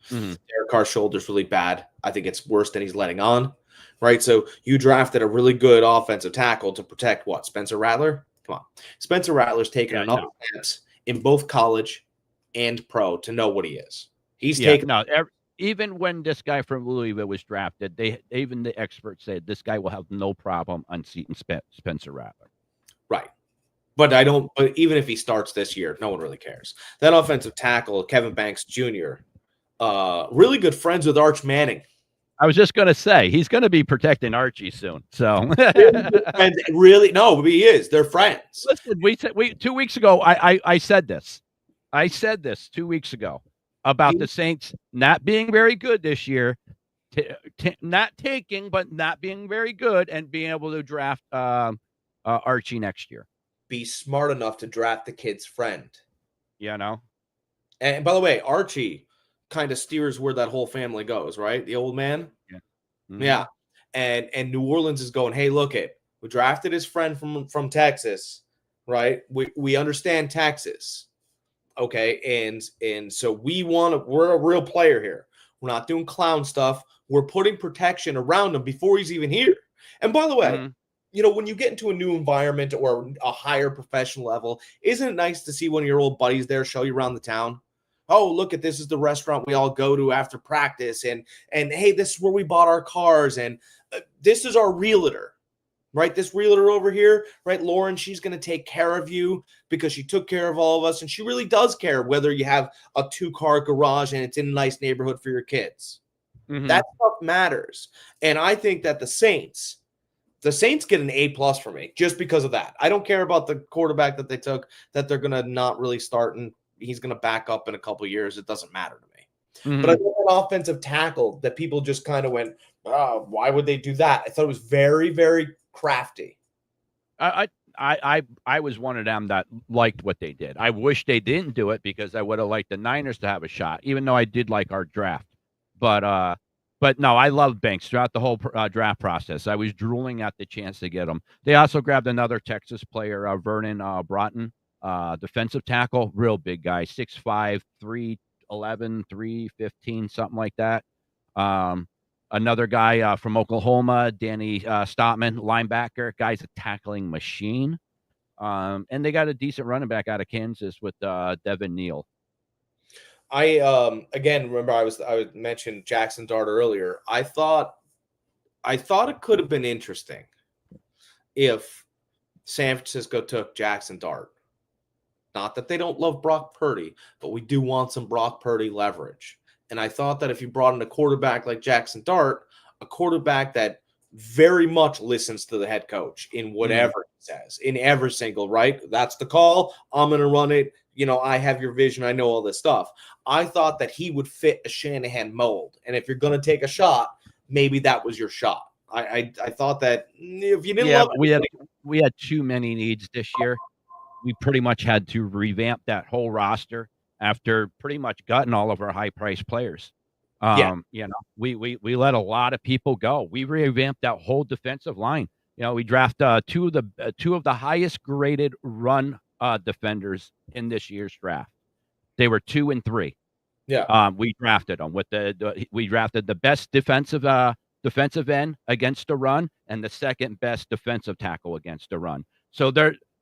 Derek Carr's shoulder's really bad. I think it's worse than he's letting on. Right, so you drafted a really good offensive tackle to protect what? Spencer Rattler? Come on. Spencer Rattler's taken enough snaps in both college and pro to know what he is. He's taken. No, even when this guy from Louisville was drafted, even the experts said this guy will have no problem unseating Spencer Rattler. Right. But even if he starts this year, no one really cares. That offensive tackle, Kevin Banks Jr., really good friends with Arch Manning. I was just going to say, he's going to be protecting Archie soon. So really, no, he is. They're friends. Listen, we 2 weeks ago, I said this. I said this 2 weeks ago about the Saints not being very good this year, not taking, but not being very good, and being able to draft Archie next year. Be smart enough to draft the kid's friend. And by the way, Archie kind of steers where that whole family goes, right? The old man. Yeah. And New Orleans is going, hey, look we drafted his friend from Texas, right? We understand Texas. Okay. And so we're a real player here. We're not doing clown stuff. We're putting protection around him before he's even here. And by the way, when you get into a new environment or a higher professional level, isn't it nice to see one of your old buddies there show you around the town? Oh, look at this is the restaurant we all go to after practice. And hey, this is where we bought our cars. And this is our realtor, right? This realtor over here, right? Lauren, she's going to take care of you because she took care of all of us. And she really does care whether you have a 2-car garage and it's in a nice neighborhood for your kids. That stuff matters. And I think that the Saints get an A+ for me just because of that. I don't care about the quarterback that they took, that they're going to not really start and he's going to back up in a couple of years. It doesn't matter to me. But I think an offensive tackle that people just kind of went, oh, why would they do that? I thought it was very, very crafty. I was one of them that liked what they did. I wish they didn't do it because I would have liked the Niners to have a shot, even though I did like our draft. But no, I love Banks throughout the whole draft process. I was drooling at the chance to get him. They also grabbed another Texas player, Vernon Broughton. Defensive tackle, real big guy, 6'5", 311, 315, something like that. Another guy from Oklahoma, Danny Stoutman, linebacker. Guy's a tackling machine. And they got a decent running back out of Kansas with Devin Neal. I again remember I mentioned Jackson Dart earlier. I thought it could have been interesting if San Francisco took Jackson Dart. Not that they don't love Brock Purdy, but we do want some Brock Purdy leverage. And I thought that if you brought in a quarterback like Jackson Dart, a quarterback that very much listens to the head coach in whatever he says, in every single, right? That's the call. I'm going to run it. I have your vision. I know all this stuff. I thought that he would fit a Shanahan mold. And if you're going to take a shot, maybe that was your shot. I thought that if you didn't love it, we had too many needs this year. We pretty much had to revamp that whole roster after pretty much gutting all of our high-priced players. We let a lot of people go. We revamped that whole defensive line. We drafted two of the highest graded run defenders in this year's draft. They were 2 and 3. Yeah. We drafted them with we drafted the best defensive end against the run and the second best defensive tackle against the run. So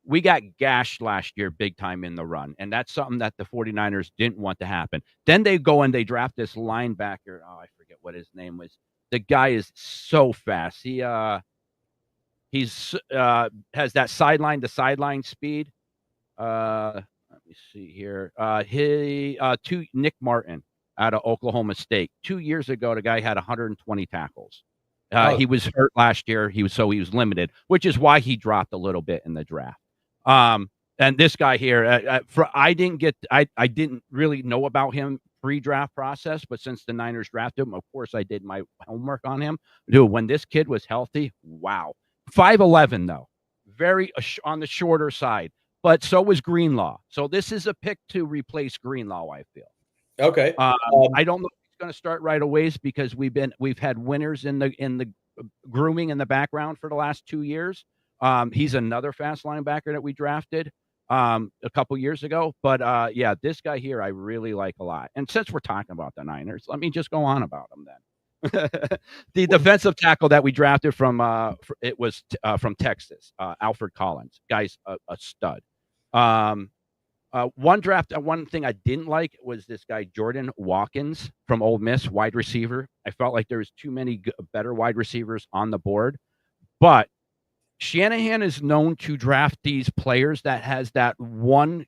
we got gashed last year big time in the run, and that's something that the 49ers didn't want to happen. Then they go and they draft this linebacker. Oh, I forget what his name was. The guy is so fast. He's has that sideline to sideline speed. Let me see here. Nick Martin out of Oklahoma State. 2 years ago, the guy had 120 tackles. He was hurt last year. He was limited, which is why he dropped a little bit in the draft. And this guy here, I didn't really know about him pre-draft process, but since the Niners drafted him, of course, I did my homework on him. Dude, when this kid was healthy, wow. 5'11", though. Very on the shorter side. But so was Greenlaw. So this is a pick to replace Greenlaw, I feel. Okay. I don't know if he's going to start right away because we've had winners in the grooming in the background for the last 2 years. He's another fast linebacker that we drafted a couple years ago. But yeah, this guy here I really like a lot. And since we're talking about the Niners, let me just go on about him then. The defensive tackle that we drafted from Texas, Alfred Collins. Guy's a stud. One thing I didn't like was this guy Jordan Watkins from Ole Miss, wide receiver. I felt like there was too many better wide receivers on the board, but Shanahan is known to draft these players that has that one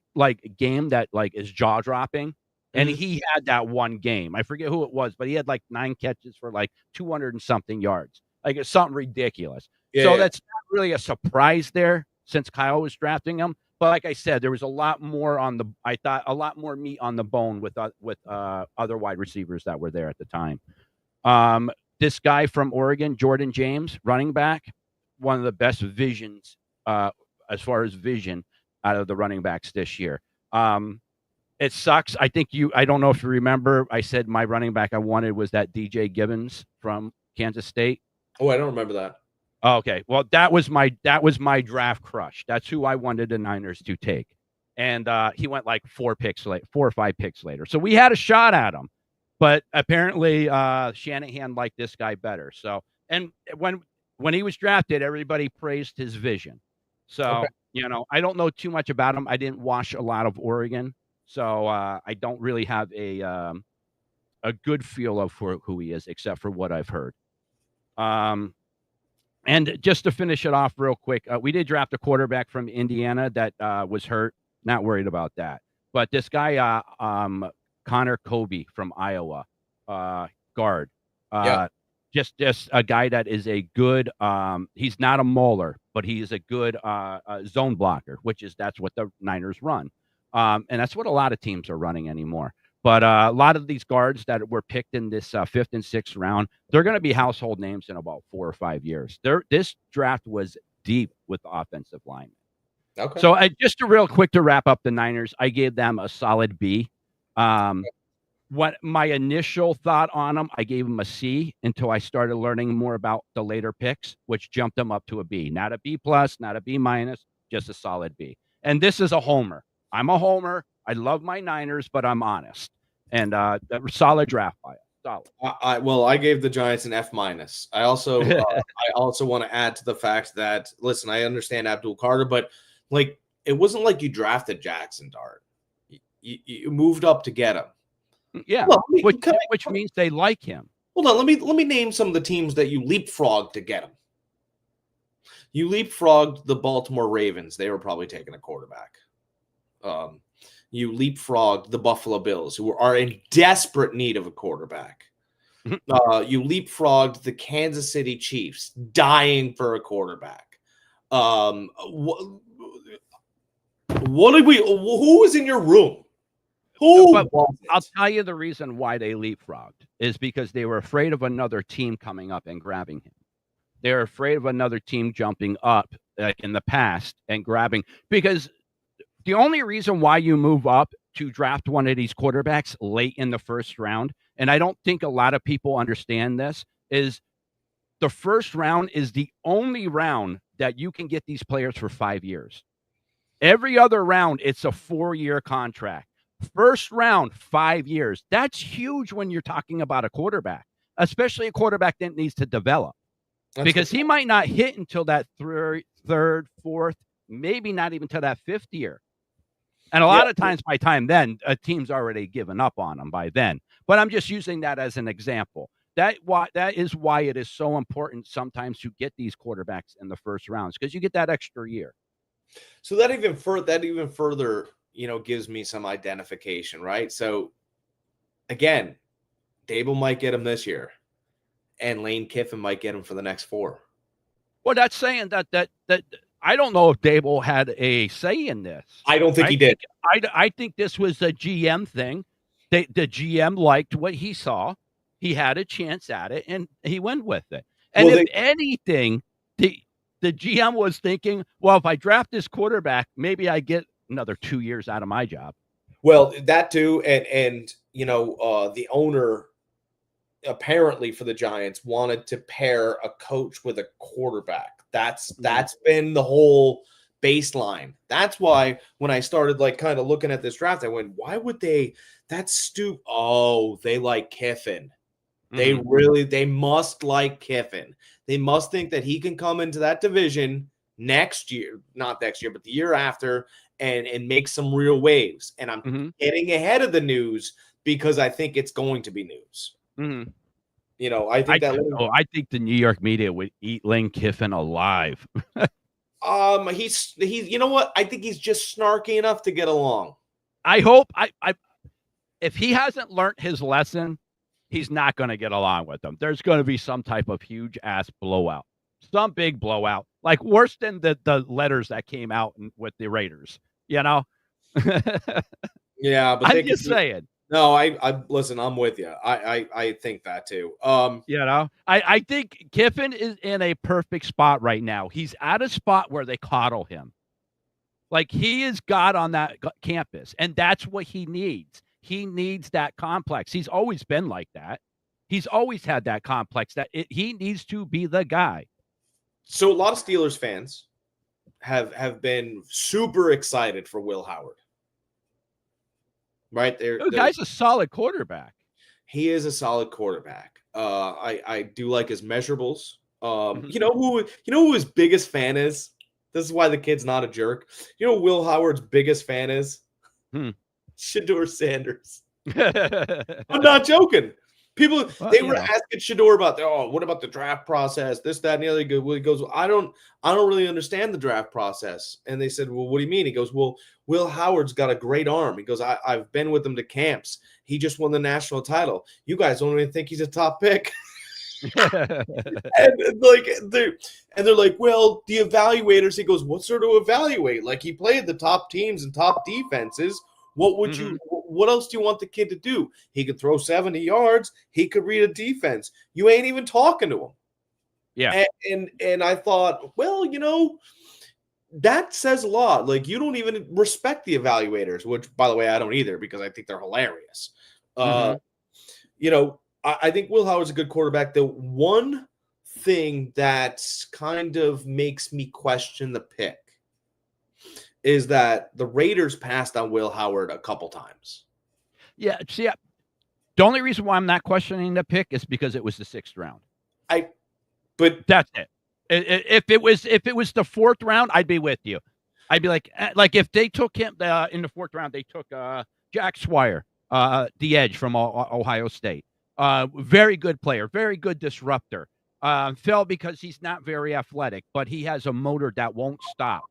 game that is jaw dropping. And he had that one game. I forget who it was, but he had 9 catches for 200 and something yards. It's something ridiculous. So that's not really a surprise there since Kyle was drafting him. But like I said, there was a lot more a lot more meat on the bone with other wide receivers that were there at the time. This guy from Oregon, Jordan James, running back, one of the best visions as far as vision out of the running backs this year. It sucks. I don't know if you remember, I said my running back I wanted was that DJ Gibbons from Kansas State. Oh, I don't remember that. Okay. Well, that was my draft crush. That's who I wanted the Niners to take. And he went 4 or 5 picks later. So we had a shot at him. But apparently Shanahan liked this guy better. So, and when he was drafted, everybody praised his vision. So, I don't know too much about him. I didn't watch a lot of Oregon. So I don't really have a good feel of who he is, except for what I've heard. And just to finish it off real quick, we did draft a quarterback from Indiana that was hurt. Not worried about that. But this guy, Connor Kobe from Iowa, guard. Just a guy that is a good he's not a mauler, but he is a good zone blocker, that's what the Niners run. And that's what a lot of teams are running anymore. But a lot of these guards that were picked in this 5th and 6th round, they're going to be household names in about 4 or 5 years. This draft was deep with the offensive linemen. Okay. So just real quick to wrap up the Niners, I gave them a solid B. What my initial thought on them, I gave them a C until I started learning more about the later picks, which jumped them up to a B. Not a B plus, not a B minus, just a solid B. And this is a homer. I'm a homer. I love my Niners, but I'm honest. And solid draft by it. Solid. I gave the Giants an F minus. I also want to add to the fact that, listen, I understand Abdul Carter, but it wasn't like you drafted Jackson Dart. You moved up to get him. Yeah, well, which means they like him. Hold on, let me name some of the teams that you leapfrogged to get him. You leapfrogged the Baltimore Ravens. They were probably taking a quarterback. You leapfrogged the Buffalo Bills, who are in desperate need of a quarterback. You leapfrogged the Kansas City Chiefs, dying for a quarterback. Who was in your room? I'll tell you the reason why they leapfrogged is because they were afraid of another team coming up and grabbing him. They're afraid of another team jumping up in the past and grabbing, because the only reason why you move up to draft one of these quarterbacks late in the 1st round, and I don't think a lot of people understand this, is the 1st round is the only round that you can get these players for 5 years. Every other round, it's a 4-year contract. 1st round, 5 years. That's huge when you're talking about a quarterback, especially a quarterback that needs to develop. Because he might not hit until that 3rd, 4th, maybe not even till that 5th year. And a lot of times by time then, a team's already given up on him by then. But I'm just using that as an example. That is why it is so important sometimes to get these quarterbacks in the 1st rounds, because you get that extra year. So that even further, gives me some identification, right? So again, Dable might get him this year, and Lane Kiffin might get him for the next 4. Well, that's saying that I don't know if Dable had a say in this. I don't think he did. I think this was a GM thing. The GM liked what he saw. He had a chance at it, and he went with it. And Well, if anything, the GM was thinking, well, if I draft this quarterback, maybe I get another 2 years out of my job. well, that too, and the owner apparently for the Giants wanted to pair a coach with a quarterback. That's been the whole baseline. That's why when I started like kind of looking at this draft, I went, why would they? That's stupid. Oh, they like Kiffin. They must like Kiffin. They must think that he can come into that division next year, not next year, but the year after, and make some real waves. And I'm getting ahead of the news because I think it's going to be news. I think I think the New York media would eat Lane Kiffin alive. he's you know what? I think he's just snarky enough to get along. I hope if he hasn't learned his lesson, he's not going to get along with them. There's going to be some type of huge ass blowout, some big blowout, like worse than the letters that came out with the Raiders. Yeah, but I'm just saying. No, I listen. I'm with you. I think that too. I think Kiffin is in a perfect spot right now. He's at a spot where they coddle him, like he is God on that campus, and that's what he needs. He needs that complex. He's always been like that. He's always had that complex that he needs to be the guy. So a lot of Steelers fans have been super excited for Will Howard. Right there, the guy's a solid quarterback. He is a solid quarterback. I do like his measurables. You know who his biggest fan is? This is why the kid's not a jerk. You know who Will Howard's biggest fan is? Shedeur Sanders. I'm not joking. People they were asking Shedeur about what about the draft process, this, that, and the other. He goes, I don't really understand the draft process. And they said, well, what do you mean? He goes, well, Will Howard's got a great arm. He goes, I've been with him to camps. He just won the national title. You guys don't even think he's a top pick. and they're like, well, the evaluators. He goes, what sort of evaluate? Like he played the top teams and top defenses. What would you? What else do you want the kid to do? He could throw 70 yards. He could read a defense. You ain't even talking to him. Yeah. And I thought, well, that says a lot. Like you don't even respect the evaluators, which, by the way, I don't either because I think they're hilarious. I think Will Howard's a good quarterback. The one thing that kind of makes me question the pick is that the Raiders passed on Will Howard a couple times. Yeah, see, the only reason why I'm not questioning the pick is because it was the 6th round. But that's it. If it was the 4th round, I'd be with you. I'd be like if they took him in the 4th round, they took Jack Swire, the edge from Ohio State. Very good player, very good disruptor. Fell because he's not very athletic, but he has a motor that won't stop.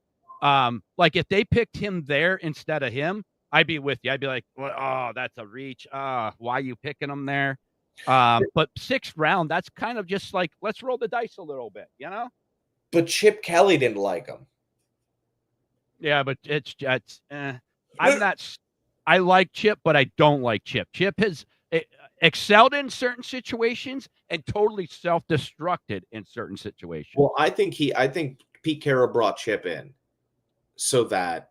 Like if they picked him there instead of him, I'd be with you. I'd be like, well, oh, that's a reach. Why are you picking him there? But 6th round, that's kind of just like, let's roll the dice a little bit, But Chip Kelly didn't like him. Yeah, but I like Chip, but I don't like Chip. Chip has excelled in certain situations and totally self-destructed in certain situations. Well, I think Pete Carroll brought Chip in so that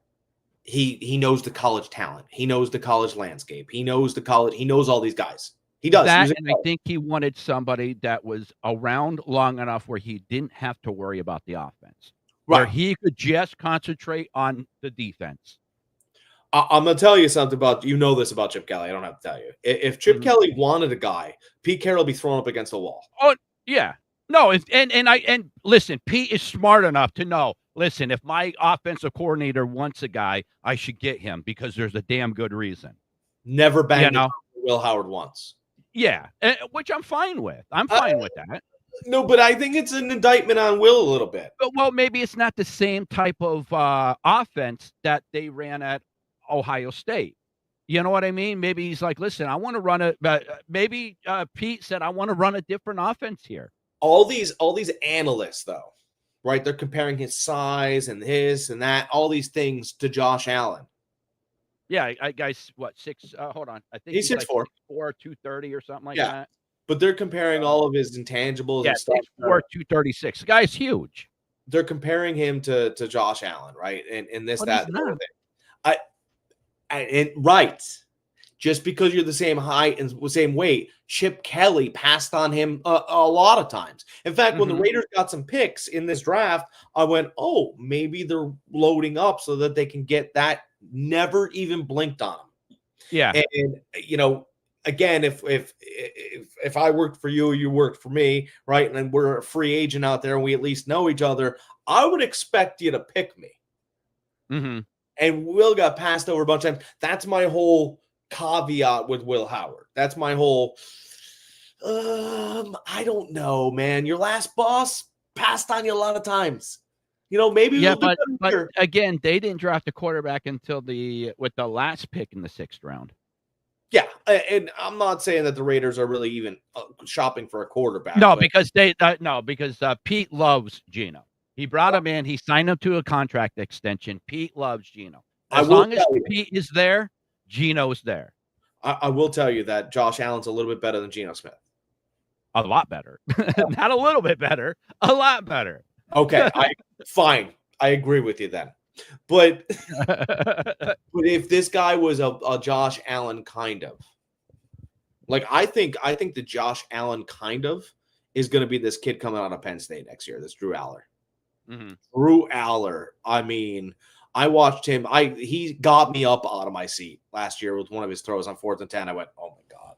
he knows the college talent. He knows the college landscape. He knows all these guys. He does. And I think he wanted somebody that was around long enough where he didn't have to worry about the offense. Right. Where he could just concentrate on the defense. I'm going to tell you something this about Chip Kelly. I don't have to tell you. If Chip Kelly wanted a guy, Pete Carroll would be thrown up against the wall. Oh, yeah. No, and listen, Pete is smart enough to know, listen, if my offensive coordinator wants a guy, I should get him because there's a damn good reason. Never banged Will Howard once. Yeah, which I'm fine with. I'm fine with that. No, but I think it's an indictment on Will a little bit. But, well, maybe it's not the same type of offense that they ran at Ohio State. You know what I mean? Maybe he's like, listen, I want to run maybe Pete said, I want to run a different offense here. All these analysts, though, right? They're comparing his size and this and that, all these things to Josh Allen. Yeah, guys, what, six? Hold on, I think He's he's like 6'4". 6'4", 230 or something like Yeah. that. But they're comparing all of his intangibles Yeah, and stuff. 6'4", 236. The guy's huge. They're comparing him to Josh Allen, right? And this, But that, he's and the other not. thing. Right. Just because you're the same height and same weight, Chip Kelly passed on him a lot of times. In fact, when the Raiders got some picks in this draft, I went, oh, maybe they're loading up so that they can get that. Never even blinked on him. Yeah. And again, if I worked for you, you worked for me, right? And then we're a free agent out there and we at least know each other, I would expect you to pick me. Mm-hmm. And Will got passed over a bunch of times. That's my whole caveat with Will Howard. That's my whole, I don't know, man. Your last boss passed on you a lot of times. Maybe Yeah, we'll do but better. again, they didn't draft a quarterback until with the last pick in the 6th round. Yeah, and I'm not saying that the Raiders are really even shopping for a quarterback. No, because Pete loves Geno. He brought him in. He signed him to a contract extension. Pete loves Geno. As long as Pete is there, Geno's there. I will tell you that Josh Allen's a little bit better than Geno Smith. A lot better. Not a little bit better. A lot better. Okay, fine. I agree with you then. But if this guy was a Josh Allen kind of, like I think the Josh Allen kind of is going to be this kid coming out of Penn State next year. This Drew Aller. Mm-hmm. Drew Aller. I mean, I watched him. He got me up out of my seat last year with one of his throws on 4th and 10. I went, oh my god.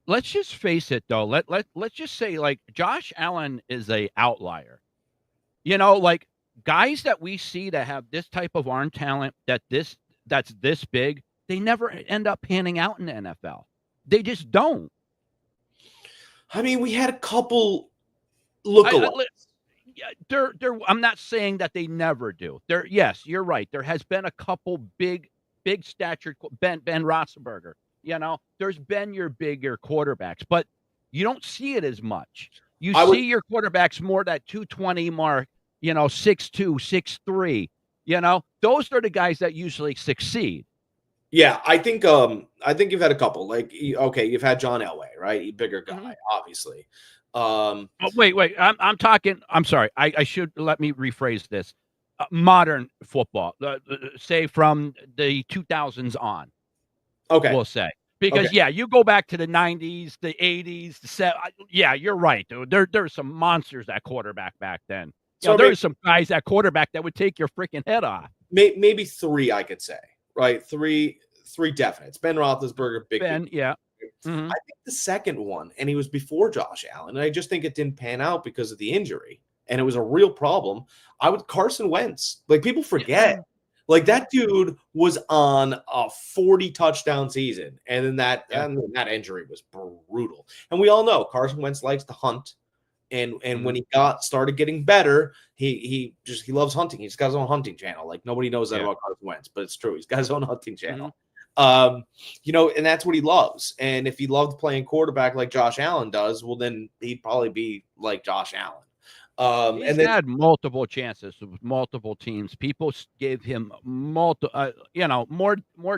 Let's just face it, though. Let's just say, like, Josh Allen is a outlier. Like guys that we see that have this type of arm talent that's this big, they never end up panning out in the NFL. They just don't. I mean, we had a couple lookalikes. I'm not saying that they never do. Yes, you're right. There has been a couple big statured Ben Roethlisberger. There's been your bigger quarterbacks, but you don't see it as much. You see your quarterbacks more that 220 mark, 6'2", 6'3". Those are the guys that usually succeed. Yeah, I think you've had a couple. Like, okay, you've had John Elway, right? Bigger guy, obviously. Wait. I'm talking. I'm sorry. I should let me rephrase this. Modern football, say from the 2000s on. Okay, we'll say because you go back to the 90s, the 80s, the 70s. Yeah, you're right, dude. There's some monsters at quarterback back then. There's some guys at quarterback that would take your freaking head off. Maybe 3, I could say. Right, three definites. Ben Roethlisberger, big Ben, yeah. Mm-hmm. I think the second one, and he was before Josh Allen, and I just think it didn't pan out because of the injury, and it was a real problem. Carson Wentz. Like, people forget, like that dude was on a 40 touchdown season, and then that injury was brutal. And we all know Carson Wentz likes to hunt. And when he started getting better, he loves hunting. He's got his own hunting channel. Like, nobody knows that about Carson Wentz, but it's true. He's got his own hunting channel. And that's what he loves. And if he loved playing quarterback like Josh Allen does, well, then he'd probably be like Josh Allen. He's had multiple chances with multiple teams. People gave him more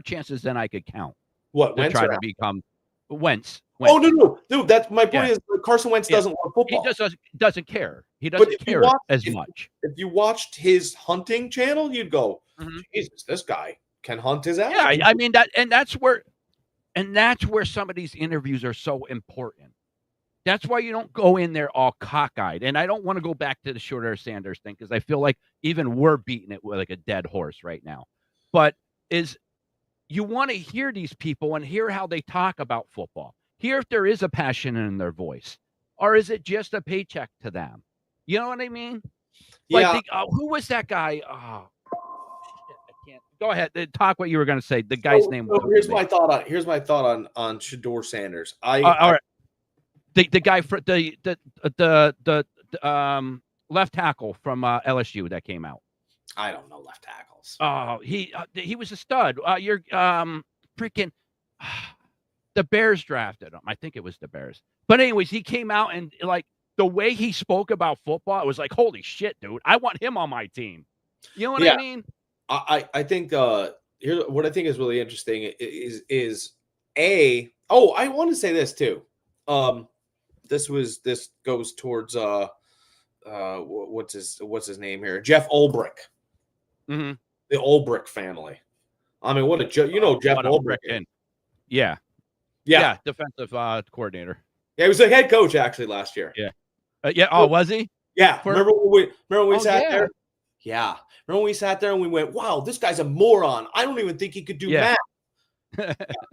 chances than I could count. What, to try to become Wentz? Oh, no, dude. That's my point. Is Carson Wentz doesn't love football. He doesn't care. He doesn't care as much. If you watched his hunting channel, you'd go, Jesus, this guy can hunt his ass. Yeah, I mean that's where some of these interviews are so important. That's why you don't go in there all cockeyed. And I don't want to go back to the Shedeur Sanders thing because I feel like even we're beating it with like a dead horse right now. But you want to hear these people and hear how they talk about football. Hear if there is a passion in their voice, or is it just a paycheck to them? You know what I mean? Yeah. Like, who was that guy? Oh, shit, I can't. Go ahead. Talk what you were going to say. The guy's name. Here's my thought on Shedeur Sanders. All right. The guy for the left tackle from LSU that came out. I don't know left tackles. Oh, he was a stud. You're freaking. The Bears drafted him. I think it was the Bears. But anyways, he came out and like the way he spoke about football, it was like, holy shit, dude. I want him on my team. You know what I mean? I think Here, what I think is really interesting is I want to say this too. This goes towards what's his name here? Jeff Ulbrich, Mm-hmm. the Ulbrich family. I mean, what a Jeff Ulbrich. Yeah, defensive coordinator. Yeah, he was the head coach actually last year. Yeah. Oh, was he? Yeah. Remember when we sat there? Yeah. Remember when we sat there and we went, wow, this guy's a moron. I don't even think he could do math.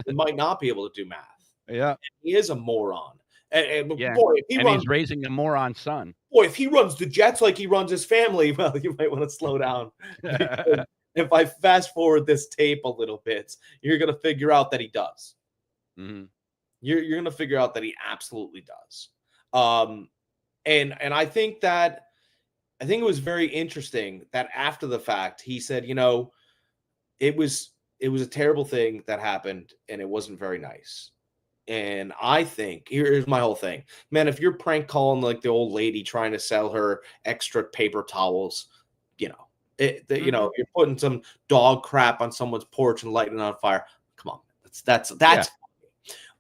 He might not be able to do math. Yeah. And he is a moron. And boy, he's raising a moron son. Boy, if he runs the Jets like he runs his family, well, you might want to slow down. If I fast forward this tape a little bit, you're going to figure out that he does. Mm-hmm. You're going to figure out that he absolutely does. And I think it was very interesting that after the fact, he said, it was a terrible thing that happened and it wasn't very nice. And I think here's my whole thing, man. If you're prank calling like the old lady trying to sell her extra paper towels, you're putting some dog crap on someone's porch and lighting it on fire. Come on, that's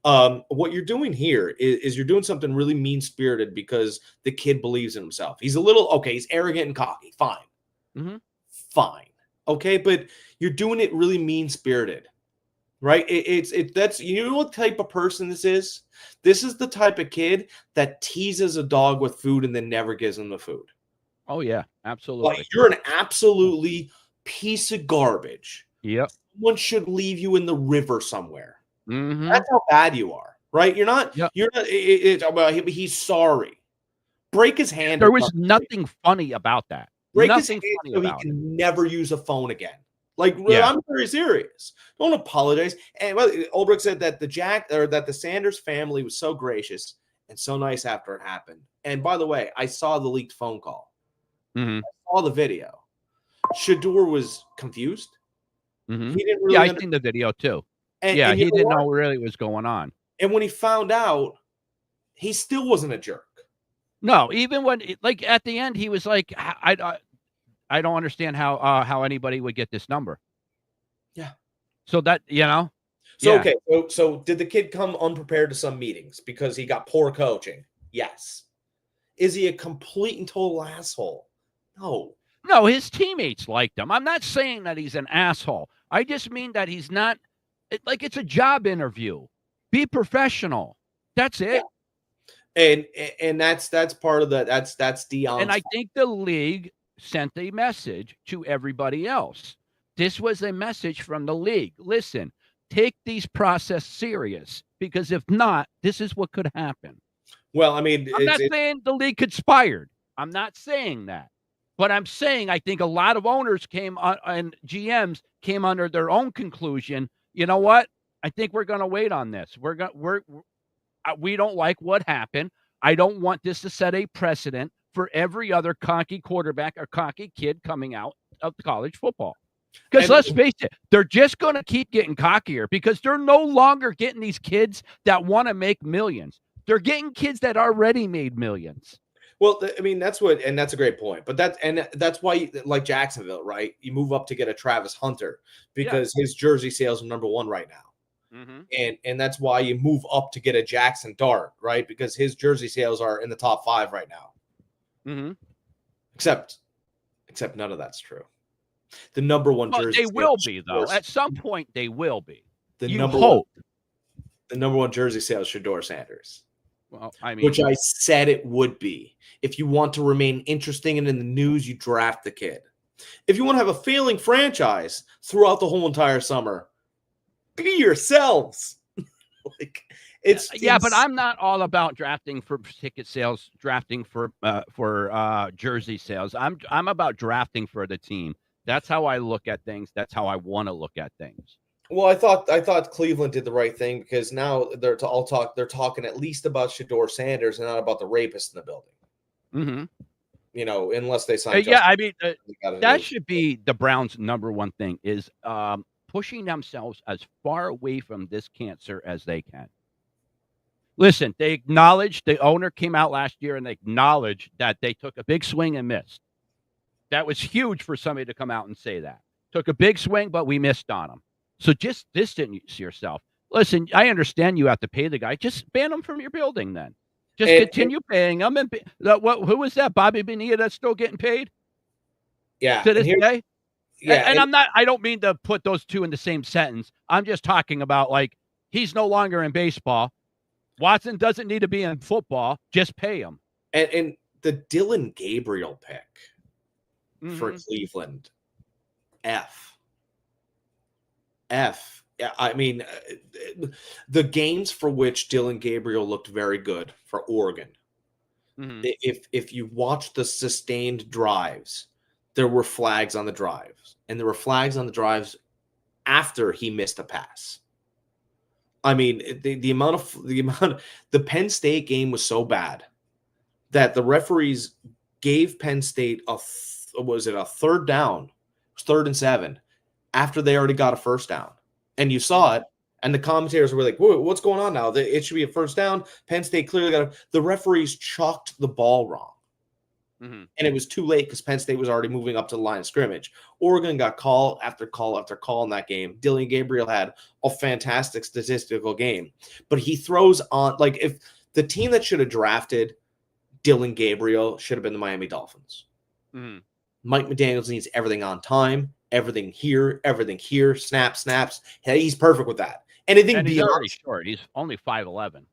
what you're doing here is you're doing something really mean-spirited because the kid believes in himself. He's he's arrogant and cocky. Fine. Mm-hmm. Fine. Okay. But you're doing it really mean-spirited, right? That's what type of person this is? This is the type of kid that teases a dog with food and then never gives him the food. Oh yeah, absolutely. Like, you're an absolutely piece of garbage. Yep. Someone should leave you in the river somewhere. Mm-hmm. That's how bad you are, right? You're not. Yep. You're not. He's sorry. Break his hand. There was nothing funny about that. Break nothing his hand funny so about he can never use a phone again. Like, yeah. I'm very serious. Don't apologize. And Ulbrich said that the Sanders family was so gracious and so nice after it happened. And by the way, I saw the leaked phone call. Mm-hmm. I saw the video. Shedeur was confused. Mm-hmm. He didn't really. I seen the video too. And he didn't know really what was going on. And when he found out, he still wasn't a jerk. No, even when, at the end, he was like, I don't understand how anybody would get this number. Yeah. So that, Okay. So did the kid come unprepared to some meetings because he got poor coaching? Yes. Is he a complete and total asshole? No. No, his teammates liked him. I'm not saying that he's an asshole. I just mean that he's not, it's a job interview. Be professional. That's it. Yeah. And that's part of that's Deion's. And I think the league sent a message to everybody else. This was a message from the league. Listen, take these process serious, because if not, this is what could happen. Well, I mean, I'm not saying the league conspired. I'm not saying that. But I'm saying I think a lot of owners and GMs came under their own conclusion. You know what? I think we're going to wait on this. We don't like what happened. I don't want this to set a precedent for every other cocky quarterback or cocky kid coming out of college football. Because let's face it, they're just going to keep getting cockier, because they're no longer getting these kids that want to make millions. They're getting kids that already made millions. Well, I mean, that's a great point. But that's why, like Jacksonville, right? You move up to get a Travis Hunter because his jersey sales are number one right now. Mm-hmm. And that's why you move up to get a Jackson Dart, right? Because his jersey sales are in the top 5 right now. Mm-hmm. Except none of that's true. The number one jersey. They will be, though. At some point, they will be. The number one jersey sales, Shedeur Sanders. Well, I mean, which I said it would be. If you want to remain interesting and in the news, you draft the kid. If you want to have a failing franchise throughout the whole entire summer, be yourselves. But I'm not all about drafting for ticket sales, drafting for jersey sales. I'm about drafting for the team. That's how I look at things. That's how I want to look at things. Well, I thought Cleveland did the right thing, because now they're talking at least about Shedeur Sanders and not about the rapist in the building. Mm-hmm. Unless they sign. I mean, that should be the Browns' number one thing, is pushing themselves as far away from this cancer as they can. Listen, they acknowledged, the owner came out last year and they acknowledged that they took a big swing and missed. That was huge for somebody to come out and say that. Took a big swing, but we missed on him. So just distance yourself. Listen, I understand you have to pay the guy. Just ban him from your building then. Just continue paying him. And who was that? Bobby Bonilla that's still getting paid? Yeah. To this day? Yeah. And I don't mean to put those two in the same sentence. I'm just talking about, like, he's no longer in baseball. Watson doesn't need to be in football. Just pay him. And the Dillon Gabriel pick for Cleveland, F. Yeah, I mean, the games for which Dillon Gabriel looked very good for Oregon. If you watch the sustained drives, there were flags on the drives, and there were flags on the drives after he missed a pass. I mean, the Penn State game was so bad that the referees gave Penn State a third down? It was 3rd and 7 after they already got a first down. And you saw it, and the commentators were like, "Whoa, what's going on now? It should be a first down." Penn State clearly got it. The referees chalked the ball wrong. And it was too late because Penn State was already moving up to the line of scrimmage. Oregon got call after call after call in that game. Dillon Gabriel had a fantastic statistical game. But he throws on, like, if the team that should have drafted Dillon Gabriel should have been the Miami Dolphins. Mike McDaniels needs everything on time, everything here, snaps. Hey, he's perfect with that. Anything and he's beyond, already short. He's only 5'11".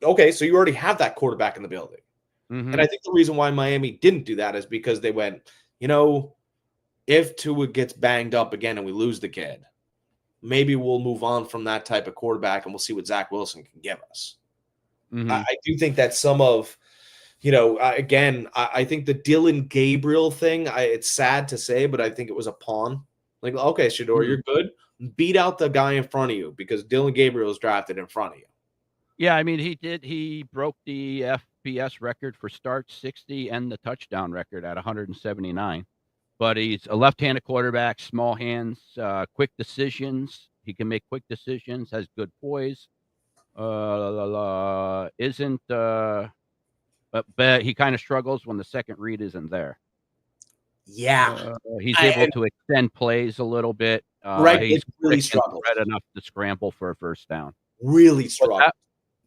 Okay, so you already have that quarterback in the building. And I think the reason why Miami didn't do that is because they went, if Tua gets banged up again and we lose the kid, maybe we'll move on from that type of quarterback and we'll see what Zach Wilson can give us. I do think that some of, I think the Dillon Gabriel thing, it's sad to say, but I think it was a pawn. Like, okay, Shedeur, you're good. Beat out the guy in front of you because Dillon Gabriel was drafted in front of you. Yeah, I mean, he broke the FBS record for starts, 60, and the touchdown record at 179. But he's a left-handed quarterback, small hands, quick decisions. He can make quick decisions, has good poise. But he kind of struggles when the second read isn't there. Yeah. He's able to extend plays a little bit. He's really struggled enough to scramble for a first down. Really struggled.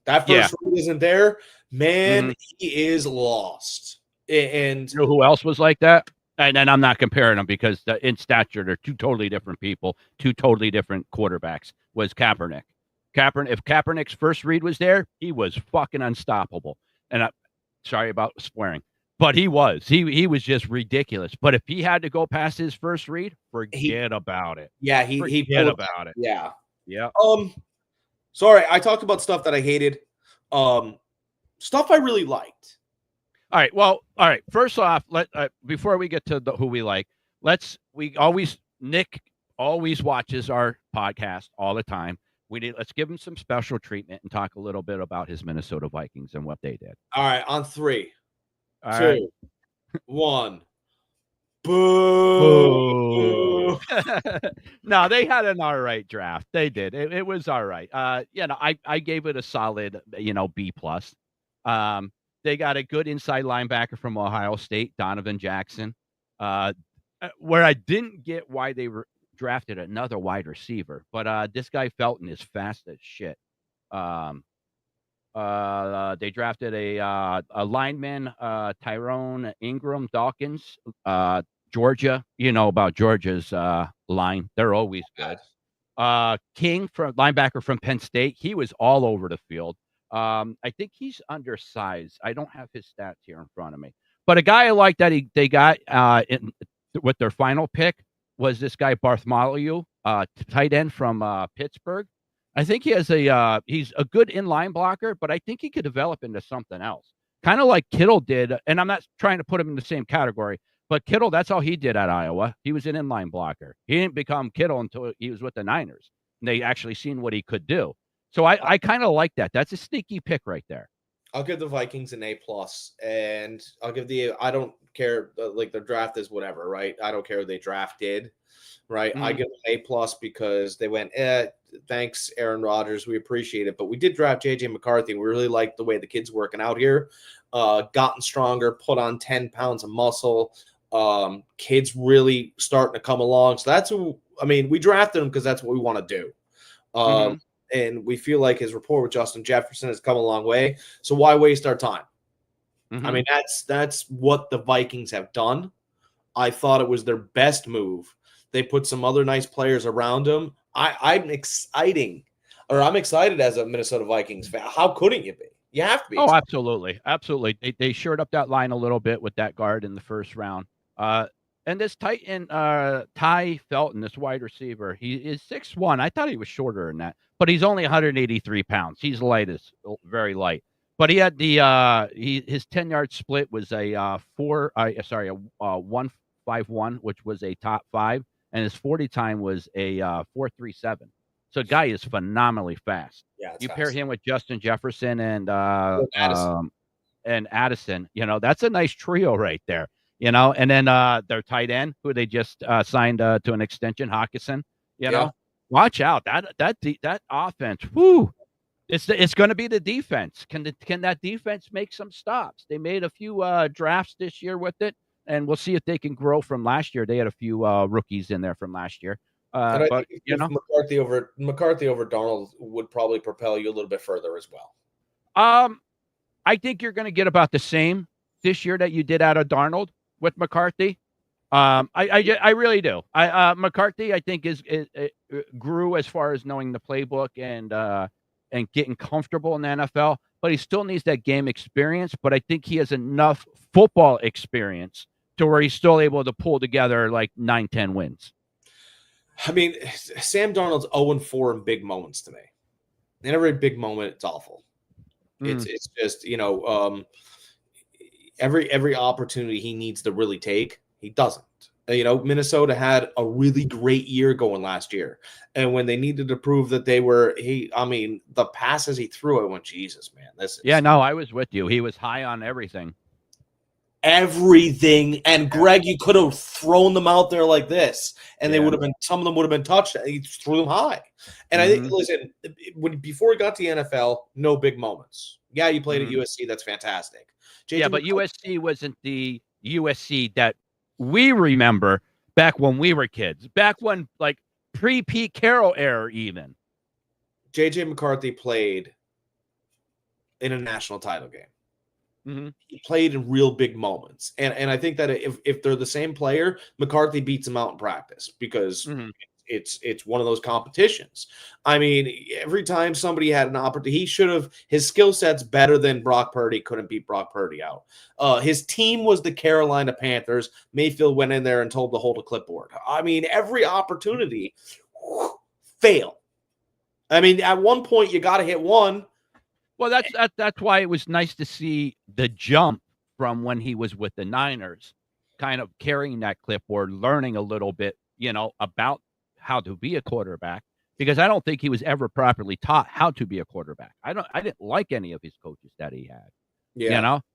That first read isn't there, man. He is lost. And you know who else was like that? And I'm not comparing them because in stature they're two totally different people, two totally different quarterbacks. Was Kaepernick? If Kaepernick's first read was there, he was fucking unstoppable. And sorry about swearing, but he was just ridiculous. But if he had to go past his first read, forget about it. Yeah, forget about it. Yeah. Sorry, I talked about stuff that I hated. Stuff I really liked. All right. Well, all right. First off, before we get to who we like, Nick always watches our podcast all the time. Let's give him some special treatment and talk a little bit about his Minnesota Vikings and what they did. All right, on 3, all 2, right. 1. Boo! No, they had an all right draft. They did. It was all right. I gave it a solid, B+. They got a good inside linebacker from Ohio State, Donovan Jackson. Where I didn't get why they drafted another wide receiver, but this guy Felton is fast as shit. They drafted a lineman, Tyrone Ingram Dawkins, Georgia. You know about Georgia's line; they're always good. King, linebacker from Penn State, he was all over the field. I think he's undersized. I don't have his stats here in front of me, but a guy I like that they got with their final pick was this guy Bartholomew, tight end from Pittsburgh. I think he's a good inline blocker, but I think he could develop into something else, kind of like Kittle did. And I'm not trying to put him in the same category, but Kittle, that's all he did at Iowa. He was an inline blocker. He didn't become Kittle until he was with the Niners. And they actually seen what he could do. So I kind of like that. That's a sneaky pick right there. I'll give the Vikings an A+, and I'll give I don't care, like the draft is whatever, right? I don't care who they drafted, right? I give them an A+ because they went, thanks, Aaron Rodgers. We appreciate it. But we did draft J.J. McCarthy, and we really like the way the kid's working out here. Gotten stronger, put on 10 pounds of muscle. Kids really starting to come along. So that's who, I mean, we drafted him because that's what we want to do. And we feel like his rapport with Justin Jefferson has come a long way. So why waste our time? I mean, that's what the Vikings have done. I thought it was their best move. They put some other nice players around him. I'm excited as a Minnesota Vikings fan. How couldn't you be? You have to be. Oh, absolutely. Absolutely. They shored up that line a little bit with that guard in the first round. And this tight end, Ty Felton, this wide receiver, he is 6'1". I thought he was shorter than that, but he's only 183 pounds. He's very light. But he had his 10-yard split was a 1.51, which was a top 5, and his 40 time was a 4.37. So guy is phenomenally fast. Yeah, you fast. Pair him with Justin Jefferson and Addison. That's a nice trio right there. And then their tight end, who they just signed to an extension, Hawkinson. Watch out that offense. Whoo! It's going to be the defense. Can that defense make some stops? They made a few drafts this year with it, and we'll see if they can grow from last year. They had a few rookies in there from last year. But McCarthy over Darnold would probably propel you a little bit further as well. I think you're going to get about the same this year that you did out of Darnold with McCarthy. I really do. McCarthy, I think, grew as far as knowing the playbook and getting comfortable in the NFL, but he still needs that game experience. But I think he has enough football experience to where he's still able to pull together like 9-10 wins. I mean, Sam Darnold's 0-4 in big moments to me. In every big moment, it's awful. It's just, every opportunity he needs to really take, he doesn't. Minnesota had a really great year going last year. And when they needed to prove that the passes he threw, I went, Jesus, man, I was with you. He was high on everything. And Greg, you could have thrown them out there like this, and some of them would have been touched. He threw them high. And I think, listen, before he got to the NFL, no big moments. Yeah, you played at USC. That's fantastic. But USC wasn't the USC that we remember back when we were kids, back when like pre-Pete Carroll era even. JJ McCarthy played in a national title game. He played in real big moments. And I think that if they're the same player, McCarthy beats him out in practice because it's one of those competitions. I mean, every time somebody had an opportunity, his skill set's better than Brock Purdy. Couldn't beat Brock Purdy out. His team was the Carolina Panthers. Mayfield went in there and told him to hold a clipboard. I mean, every opportunity fail. I mean, at one point you got to hit one. Well, that's why it was nice to see the jump from when he was with the Niners, kind of carrying that clipboard, learning a little bit, about how to be a quarterback, because I don't think he was ever properly taught how to be a quarterback. I didn't like any of his coaches that he had.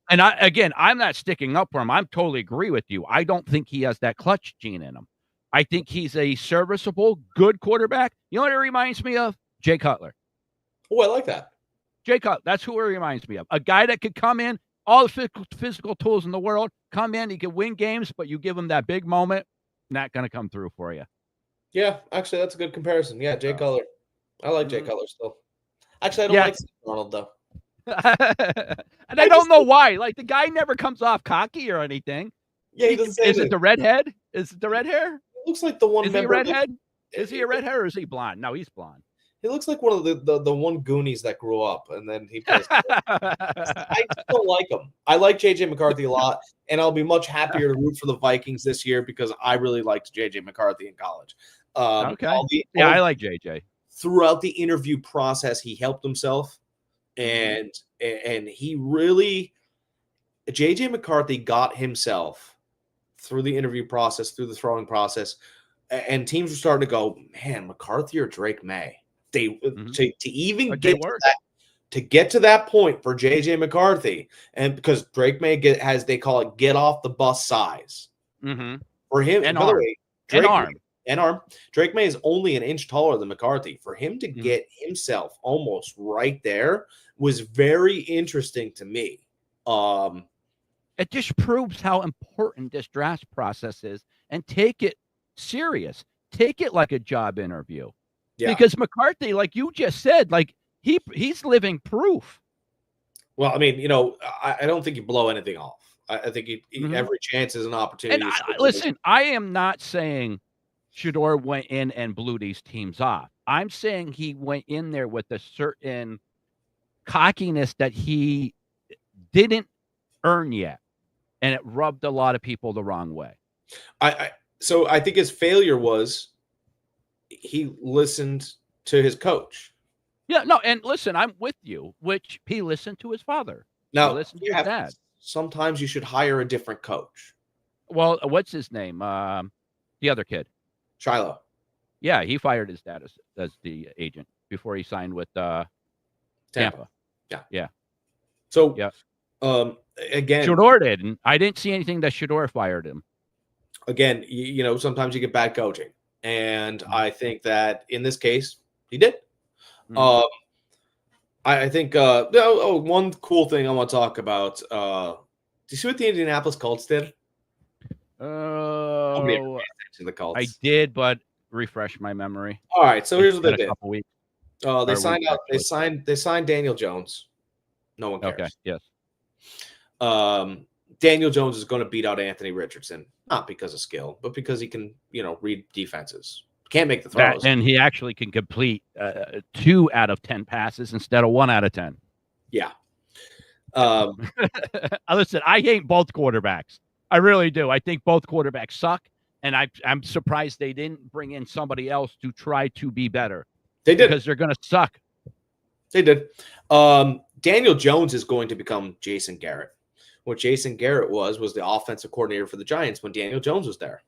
And I'm not sticking up for him. I totally agree with you. I don't think he has that clutch gene in him. I think he's a serviceable, good quarterback. You know what it reminds me of? Jay Cutler. Oh, I like that. Jay Cutler, that's who it reminds me of. A guy that could come in, all the physical tools in the world, come in, he could win games, but you give him that big moment, not going to come through for you. Yeah, actually, that's a good comparison. Yeah, Jay Cutler. I like Jay Cutler still. Actually, I don't like Arnold, though. And I don't know why. Like, the guy never comes off cocky or anything. Yeah, he doesn't say Is it the red head? Is it the red hair? It looks like the one Is he a redhead? Is he a redhead or is he blonde? No, he's blonde. He looks like one of the one Goonies that grew up, and then he plays. I just don't like him. I like JJ McCarthy a lot, and I'll be much happier to root for the Vikings this year because I really liked JJ McCarthy in college. I like JJ. Throughout the interview process, he helped himself, and he really JJ McCarthy got himself through the interview process, through the throwing process, and teams were starting to go, man, McCarthy or Drake May. To get to that point for JJ McCarthy, and because Drake May has, they call it, get off the bus size for him. And by the way, arm. Drake May is only an inch taller than McCarthy. For him to get himself almost right there was very interesting to me. And it just proves how important this draft process is, and take it serious. Take it like a job interview. Yeah. Because McCarthy, like you just said, like he's living proof. Well, I mean, I don't think you blow anything off. I think every chance is an opportunity. And listen, I am not saying Shedeur went in and blew these teams off. I'm saying he went in there with a certain cockiness that he didn't earn yet, and it rubbed a lot of people the wrong way. So I think his failure was he listened to his coach. Yeah, no, and listen, I'm with you, which he listened to his father. Now, he listened to his dad. Sometimes you should hire a different coach. Well, what's his name? The other kid. Shiloh. Yeah, he fired his dad as the agent before he signed with Tampa. Yeah. So, yeah. Again, Shedeur didn't. I didn't see anything that Shedeur fired him. Again, sometimes you get bad coaching, and I think that in this case he did. I think one cool thing I want to talk about. Do you see what the Indianapolis Colts did? Oh, the Colts. I did, but refresh my memory. All right, so here's what they did. A couple weeks. They signed out. They signed Daniel Jones. No one cares. Okay. Yes. Daniel Jones is going to beat out Anthony Richardson, not because of skill, but because he can, read defenses. Can't make the throws. And he actually can complete 2 out of 10 passes instead of 1 out of 10. Yeah. Listen, I hate both quarterbacks. I really do. I think both quarterbacks suck, and I'm surprised they didn't bring in somebody else to try to be better. They did. Because they're going to suck. They did. Daniel Jones is going to become Jason Garrett. What Jason Garrett was the offensive coordinator for the Giants when Daniel Jones was there.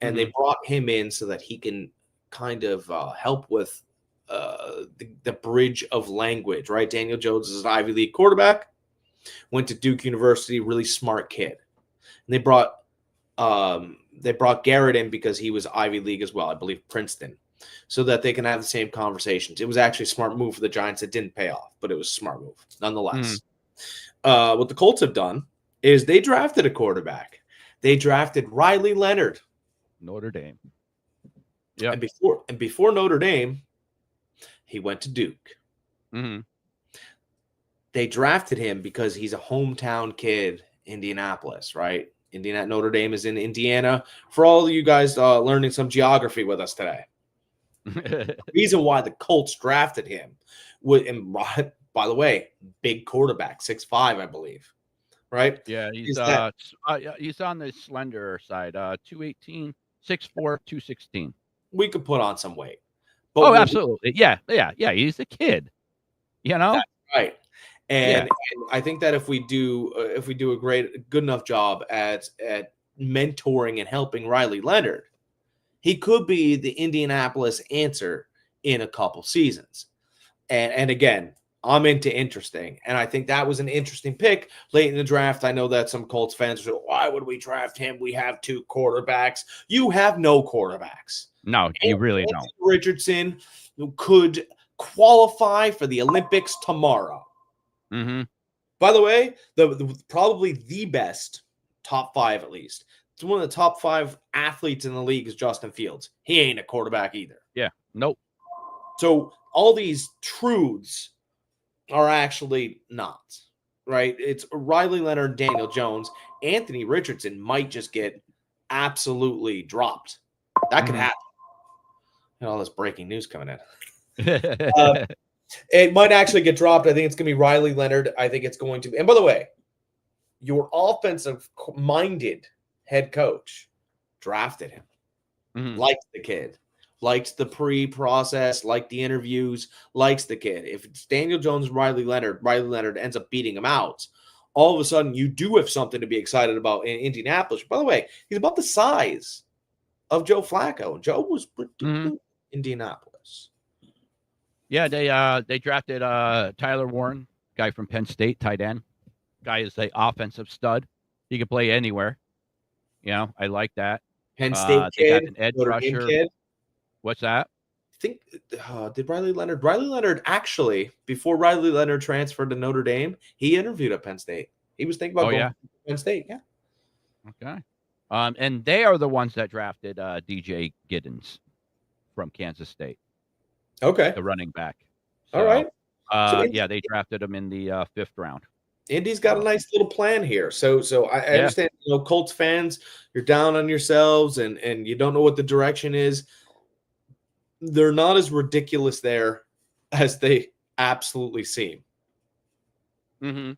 And they brought him in so that he can kind of help with the bridge of language, right? Daniel Jones is an Ivy League quarterback, went to Duke University, really smart kid. And they brought Garrett in because he was Ivy League as well, I believe Princeton, so that they can have the same conversations. It was actually a smart move for the Giants. It didn't pay off, but it was a smart move nonetheless. What the Colts have done is they drafted a quarterback. They drafted Riley Leonard. Notre Dame. Yeah. And before Notre Dame, he went to Duke. They drafted him because he's a hometown kid, Indianapolis, right? Notre Dame is in Indiana. For all of you guys learning some geography with us today. The reason why the Colts drafted him, and by the way, big quarterback, 6'5", I believe, right? Yeah, he's on the slender side, 218, 6'4", 216. We could put on some weight. But absolutely. Yeah. He's a kid, That's right. And I think that if we do a good enough job at mentoring and helping Riley Leonard, he could be the Indianapolis answer in a couple seasons. And again, I'm into interesting. And I think that was an interesting pick late in the draft. I know that some Colts fans say, why would we draft him? We have 2 quarterbacks. You have no quarterbacks. No, you really don't. Richardson could qualify for the Olympics tomorrow. By the way, probably the best, top 5 at least. It's one of the top 5 athletes in the league is Justin Fields. He ain't a quarterback either. Yeah, nope. So all these truths are actually not, right? It's Riley Leonard, Daniel Jones. Anthony Richardson might just get absolutely dropped. That could happen. All this breaking news coming in. It might actually get dropped. I think it's going to be Riley Leonard. I think it's going to be. And by the way, your offensive-minded head coach drafted him, liked the kid, liked the pre-process, liked the interviews, likes the kid. If it's Daniel Jones, Riley Leonard ends up beating him out, all of a sudden you do have something to be excited about in Indianapolis. By the way, he's about the size of Joe Flacco. Joe was pretty good in Indianapolis. Yeah, they drafted Tyler Warren, guy from Penn State, tight end. Guy is an offensive stud. He can play anywhere. I like that. Penn State kid, an edge Notre rusher. Dame kid. What's that? I think did Riley Leonard actually, before Riley Leonard transferred to Notre Dame, he interviewed at Penn State. He was thinking about going to Penn State. Yeah. Okay. And they are the ones that drafted DJ Giddens from Kansas State. Okay. The running back. All right. So they drafted him in the 5th round. Indy's got a nice little plan here. So I understand, Colts fans, you're down on yourselves and you don't know what the direction is. They're not as ridiculous there as they absolutely seem. Mm-hmm.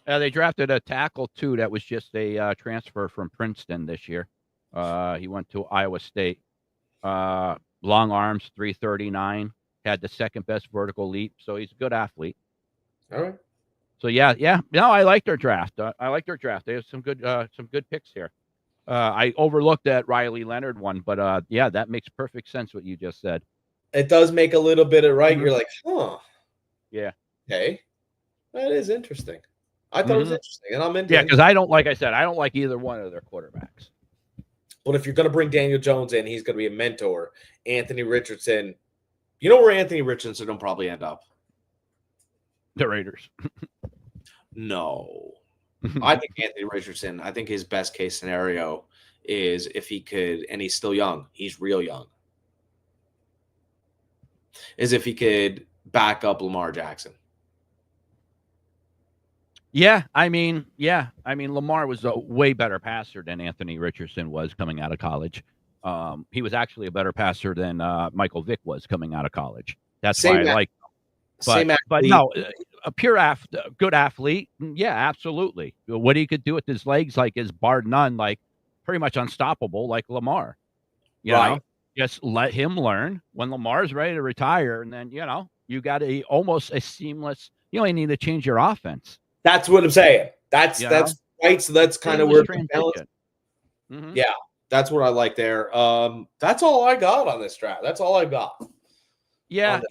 They drafted a tackle, too, that was just a transfer from Princeton this year. He went to Iowa State. Long arms, 339. Had the 2nd best vertical leap, so he's a good athlete. All right. So, yeah. No, I like their draft. I like their draft. They have some good picks here. I overlooked that Riley Leonard one, but, that makes perfect sense what you just said. It does make a little bit of right. Mm-hmm. You're like, huh. Yeah. Okay. That is interesting. I thought it was interesting, and I'm into it. Because I don't like either one of their quarterbacks. But if you're going to bring Daniel Jones in, he's going to be a mentor. Anthony Richardson, you know where Anthony Richardson will probably end up? The Raiders. No. I think Anthony Richardson, I think his best case scenario is if he could, and he's still young, he's real young, is if he could back up Lamar Jackson. Yeah, I mean, Lamar was a way better passer than Anthony Richardson was coming out of college. He was actually a better passer than Michael Vick was coming out of college. That's why I like him. But no, a pure good athlete. Yeah, absolutely. What he could do with his legs, is bar none, pretty much unstoppable, like Lamar. You know, just let him learn when Lamar's ready to retire, and then you got almost a seamless. You only need to change your offense. That's what I'm saying. That's right. So that's kind of where the balance. Mm-hmm. Yeah, that's what I like there. That's all I got on this draft. That's all I got. Yeah.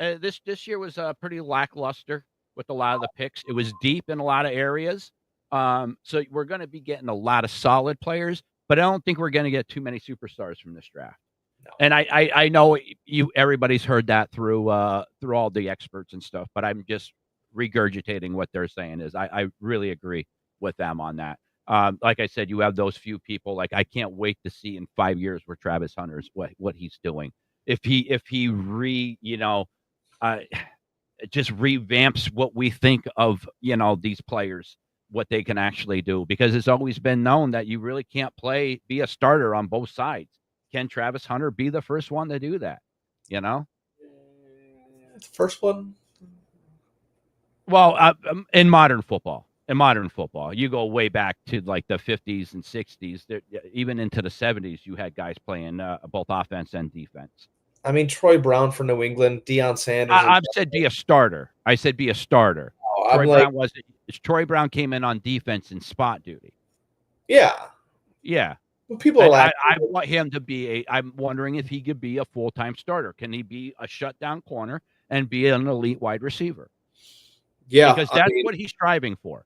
This year was pretty lackluster with a lot of the picks. It was deep in a lot of areas. So we're going to be getting a lot of solid players, but I don't think we're going to get too many superstars from this draft. No. And I know everybody's heard that through all the experts and stuff, but I'm just regurgitating what they're saying. Is I really agree with them on that. Like I said, you have those few people. I can't wait to see in 5 years where Travis Hunter's what he's doing. If he just revamps what we think of these players, what they can actually do, because it's always been known that you really can't be a starter on both sides. Can Travis Hunter be the first one to do that? The first one. Well, in modern football, you go way back to the 50s and 60s, even into the 70s, you had guys playing both offense and defense. I mean, Troy Brown for New England, Deion Sanders. I said be a starter. Oh, Troy Brown came in on defense in spot duty. Yeah. Well, people are like, I want him to be I'm wondering if he could be a full-time starter. Can he be a shutdown corner and be an elite wide receiver? Yeah, because that's what he's striving for.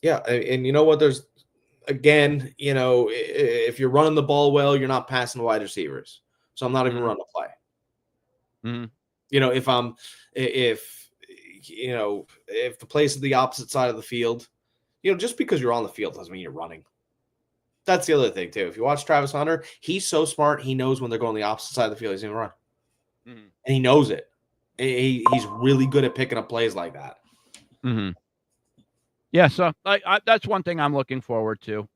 Yeah, and you know what? There's again, if you're running the ball well, you're not passing wide receivers. So I'm not even running a play. Mm-hmm. If the place is the opposite side of the field, just because you're on the field doesn't mean you're running. That's the other thing too. If you watch Travis Hunter, he's so smart. He knows when they're going the opposite side of the field, he's going to run, and he knows it. He's really good at picking up plays like that. Mm-hmm. Yeah, so that's one thing I'm looking forward to.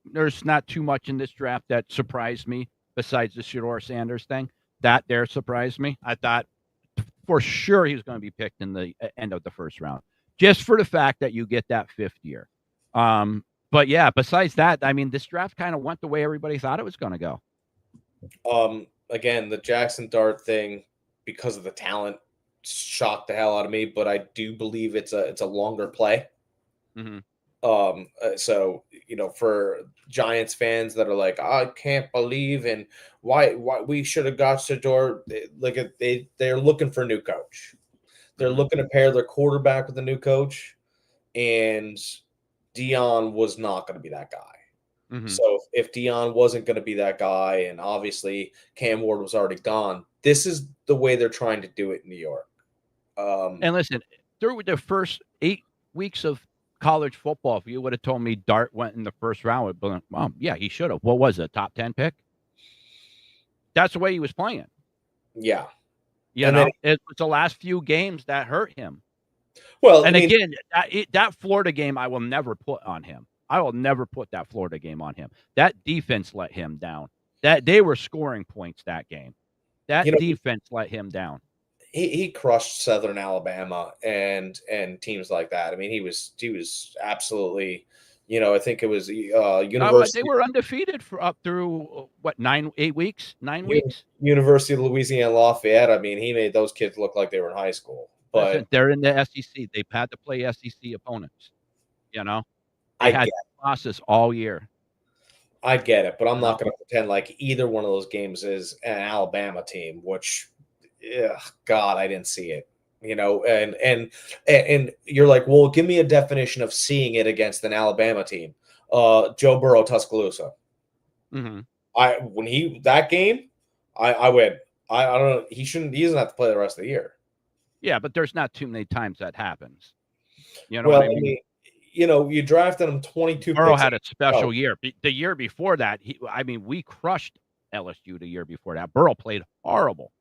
There's not too much in this draft that surprised me besides the Shedeur Sanders thing. That there surprised me. I thought for sure he was going to be picked in the end of the first round, just for the fact that you get that 5th year. But yeah, besides that, I mean, this draft kind of went the way everybody thought it was going to go. Again, the Jackson Dart thing, because of the talent, shocked the hell out of me, but I do believe it's a longer play. Mm-hmm. So for Giants fans that are like, I can't believe and why we should have got Shedeur, they're looking for a new coach. They're looking to pair their quarterback with a new coach, and Deion was not going to be that guy. Mm-hmm. So if Deion wasn't going to be that guy, and obviously Cam Ward was already gone, this is the way they're trying to do it in New York. And listen, through the first weeks of college football, if you would have told me Dart went in the first round, I'd be like, well, yeah, he should have. What was it, top 10 pick? That's the way he was playing. Yeah. You know, it was the last few games that hurt him. Well, and again, that Florida game, I will never put on him. I will never put that Florida game on him. That defense let him down. That they were scoring points that game. That defense let him down. He crushed Southern Alabama and teams like that. I mean, he was absolutely, I think it was University. They were undefeated for up through what 8 weeks, 9 weeks. University of Louisiana Lafayette. I mean, he made those kids look like they were in high school. But listen, they're in the SEC. They've had to play SEC opponents. They had losses all year. I get it, but I'm not going to pretend like either one of those games is an Alabama team, which, God, I didn't see it. And you're like, well, give me a definition of seeing it against an Alabama team. Joe Burrow, Tuscaloosa. Mm-hmm. I went. I don't know. He doesn't have to play the rest of the year. Yeah, but there's not too many times that happens. What I mean? You drafted him 22. Burrow had a special year. The year before that, we crushed LSU the year before that. Burrow played horrible.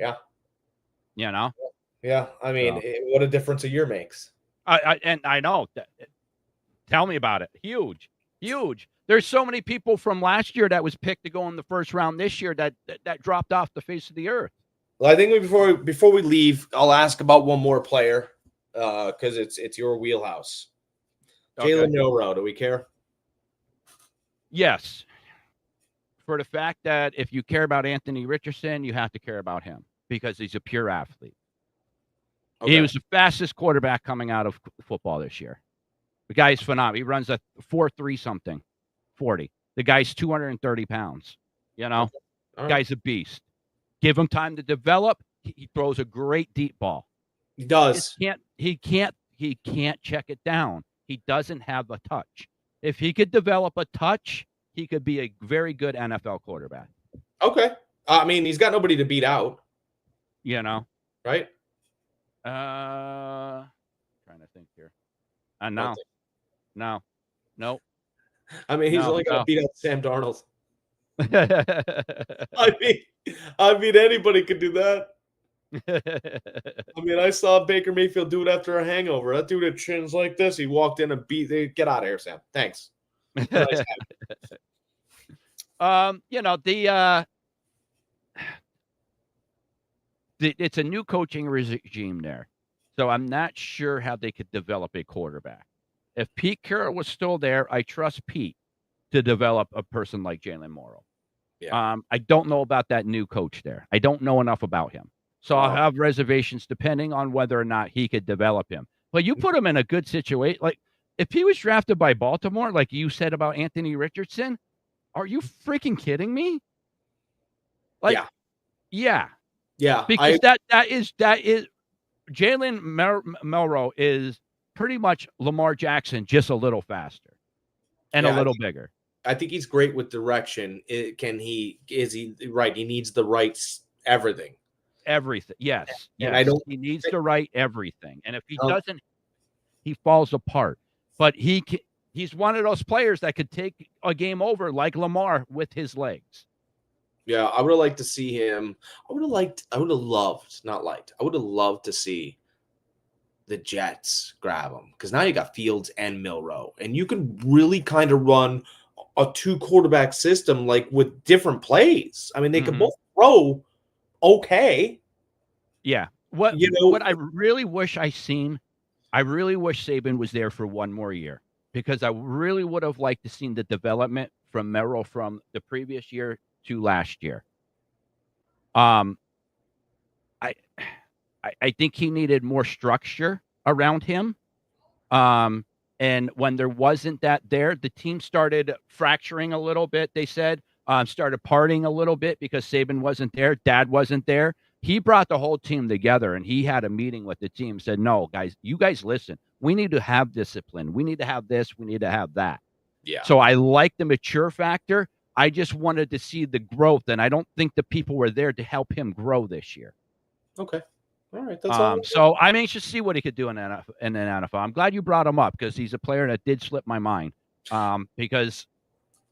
Yeah. Yeah. I mean, what a difference a year makes. I know. Tell me about it. Huge. There's so many people from last year that was picked to go in the first round this year that dropped off the face of the earth. Well, I think before we leave, I'll ask about one more player because it's your wheelhouse. Okay. Jalen Milroe, do we care? Yes. For the fact that if you care about Anthony Richardson, you have to care about him because he's a pure athlete. Okay. He was the fastest quarterback coming out of football this year. The guy's phenomenal. He runs a 4.3 something, 40. The guy's 230 pounds. The guy's a beast. Give him time to develop. He throws a great deep ball. He does. He can't check it down. He doesn't have a touch. If he could develop a touch, he could be a very good NFL quarterback. Okay. I mean, he's got nobody to beat out. Right? Trying to think here. No. Nope. I mean, he's only got to beat out Sam Darnold. I mean, anybody could do that. I mean, I saw Baker Mayfield do it after a hangover. That dude had chins like this. He walked in and get out of here, Sam. Thanks. It's a new coaching regime there. So I'm not sure how they could develop a quarterback. If Pete Carroll was still there, I trust Pete to develop a person like Jalen Milroe. Yeah. I don't know about that new coach there. I don't know enough about him. So I'll have reservations depending on whether or not he could develop him. But you put him in a good situation. Like, if he was drafted by Baltimore, like you said about Anthony Richardson, are you freaking kidding me? Like, yeah. Because that is Jalen Milroe is pretty much Lamar Jackson, just a little faster and a little bigger. I think he's great with direction. Is he right? He needs the right everything. Everything. Yes. He needs to write everything. And if he doesn't, he falls apart. But he's one of those players that could take a game over like Lamar with his legs. Yeah, I would have liked to see him. I would have loved to see the Jets grab him because now you got Fields and Milroe, and you can really kind of run a 2-quarterback system like with different plays. I mean, they could both throw okay. Yeah. What I really wish I really wish Saban was there for one more year because I really would have liked to seen the development from Milroe from the previous year to last year. I think he needed more structure around him. And when there wasn't that there, the team started fracturing a little bit, they said, started partying a little bit because Saban wasn't there. Dad wasn't there. He brought the whole team together and he had a meeting with the team, said, no, guys, you guys listen. We need to have discipline. We need to have this. We need to have that. Yeah. So I like the mature factor. I just wanted to see the growth, and I don't think the people were there to help him grow this year. Okay. All right, that's all. So I'm anxious to see what he could do in the NFL. I'm glad you brought him up because he's a player that did slip my mind. Because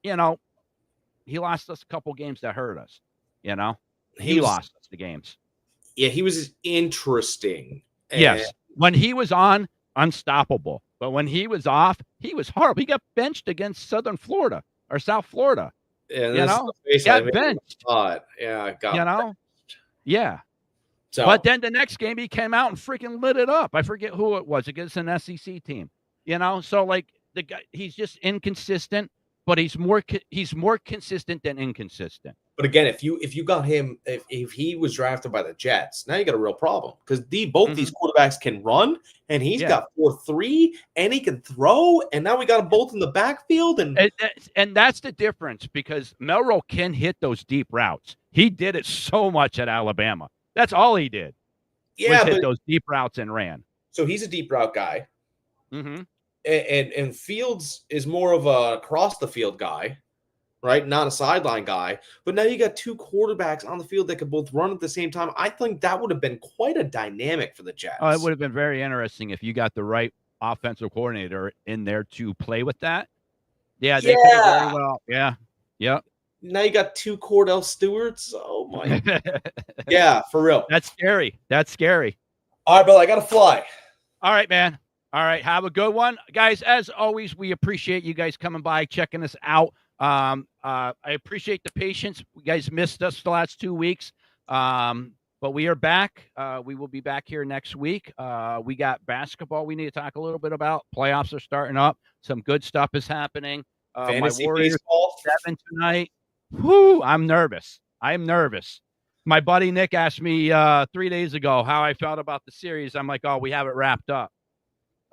he lost us a couple games that hurt us. He lost us the games. Yeah, he was interesting. Yes, when he was on, unstoppable. But when he was off, he was horrible. He got benched against South Florida. Yeah, got benched. Yeah, got Yeah. So, but then the next game he came out and freaking lit it up. I forget who it was against an SEC team. So like the guy, he's just inconsistent, but he's more consistent than inconsistent. But again, if you got him, if he was drafted by the Jets, now you got a real problem because both these quarterbacks can run, and he's got 4.3, and he can throw, and now we got them both in the backfield, and that's the difference because Melrose can hit those deep routes. He did it so much at Alabama. That's all he did. Yeah, hit those deep routes and ran. So he's a deep route guy, and Fields is more of a across the field guy. Right, not a sideline guy, but now you got two quarterbacks on the field that could both run at the same time. I think that would have been quite a dynamic for the Jets. It would have been very interesting if you got the right offensive coordinator in there to play with that. Yeah, they could have very well. Yeah, yep. Now you got two Cordell Stewarts. Oh my, yeah, for real. That's scary. All right, Bill, I gotta fly. All right, man. All right, have a good one, guys. As always, we appreciate you guys coming by, checking us out. I appreciate the patience. You guys missed us the last 2 weeks. But we are back. We will be back here next week. We got basketball we need to talk a little bit about. Playoffs are starting up. Some good stuff is happening. Fantasy my Warriors baseball 7 tonight. Whoo, I'm nervous. My buddy Nick asked me 3 days ago how I felt about the series. I'm like, oh, we have it wrapped up.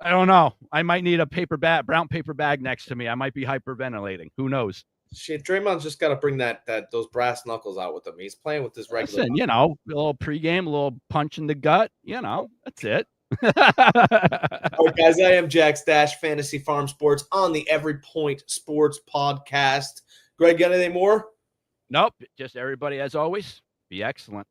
I don't know. I might need a brown paper bag next to me. I might be hyperventilating. Who knows? Shit, Draymond's just got to bring those brass knuckles out with him. He's playing with this regular. Listen, a little pregame, a little punch in the gut. That's it. All right, guys. I am Jack Stash, Fantasy Farm Sports on the Every Point Sports Podcast. Greg, got anything more? Nope. Just everybody, as always, be excellent.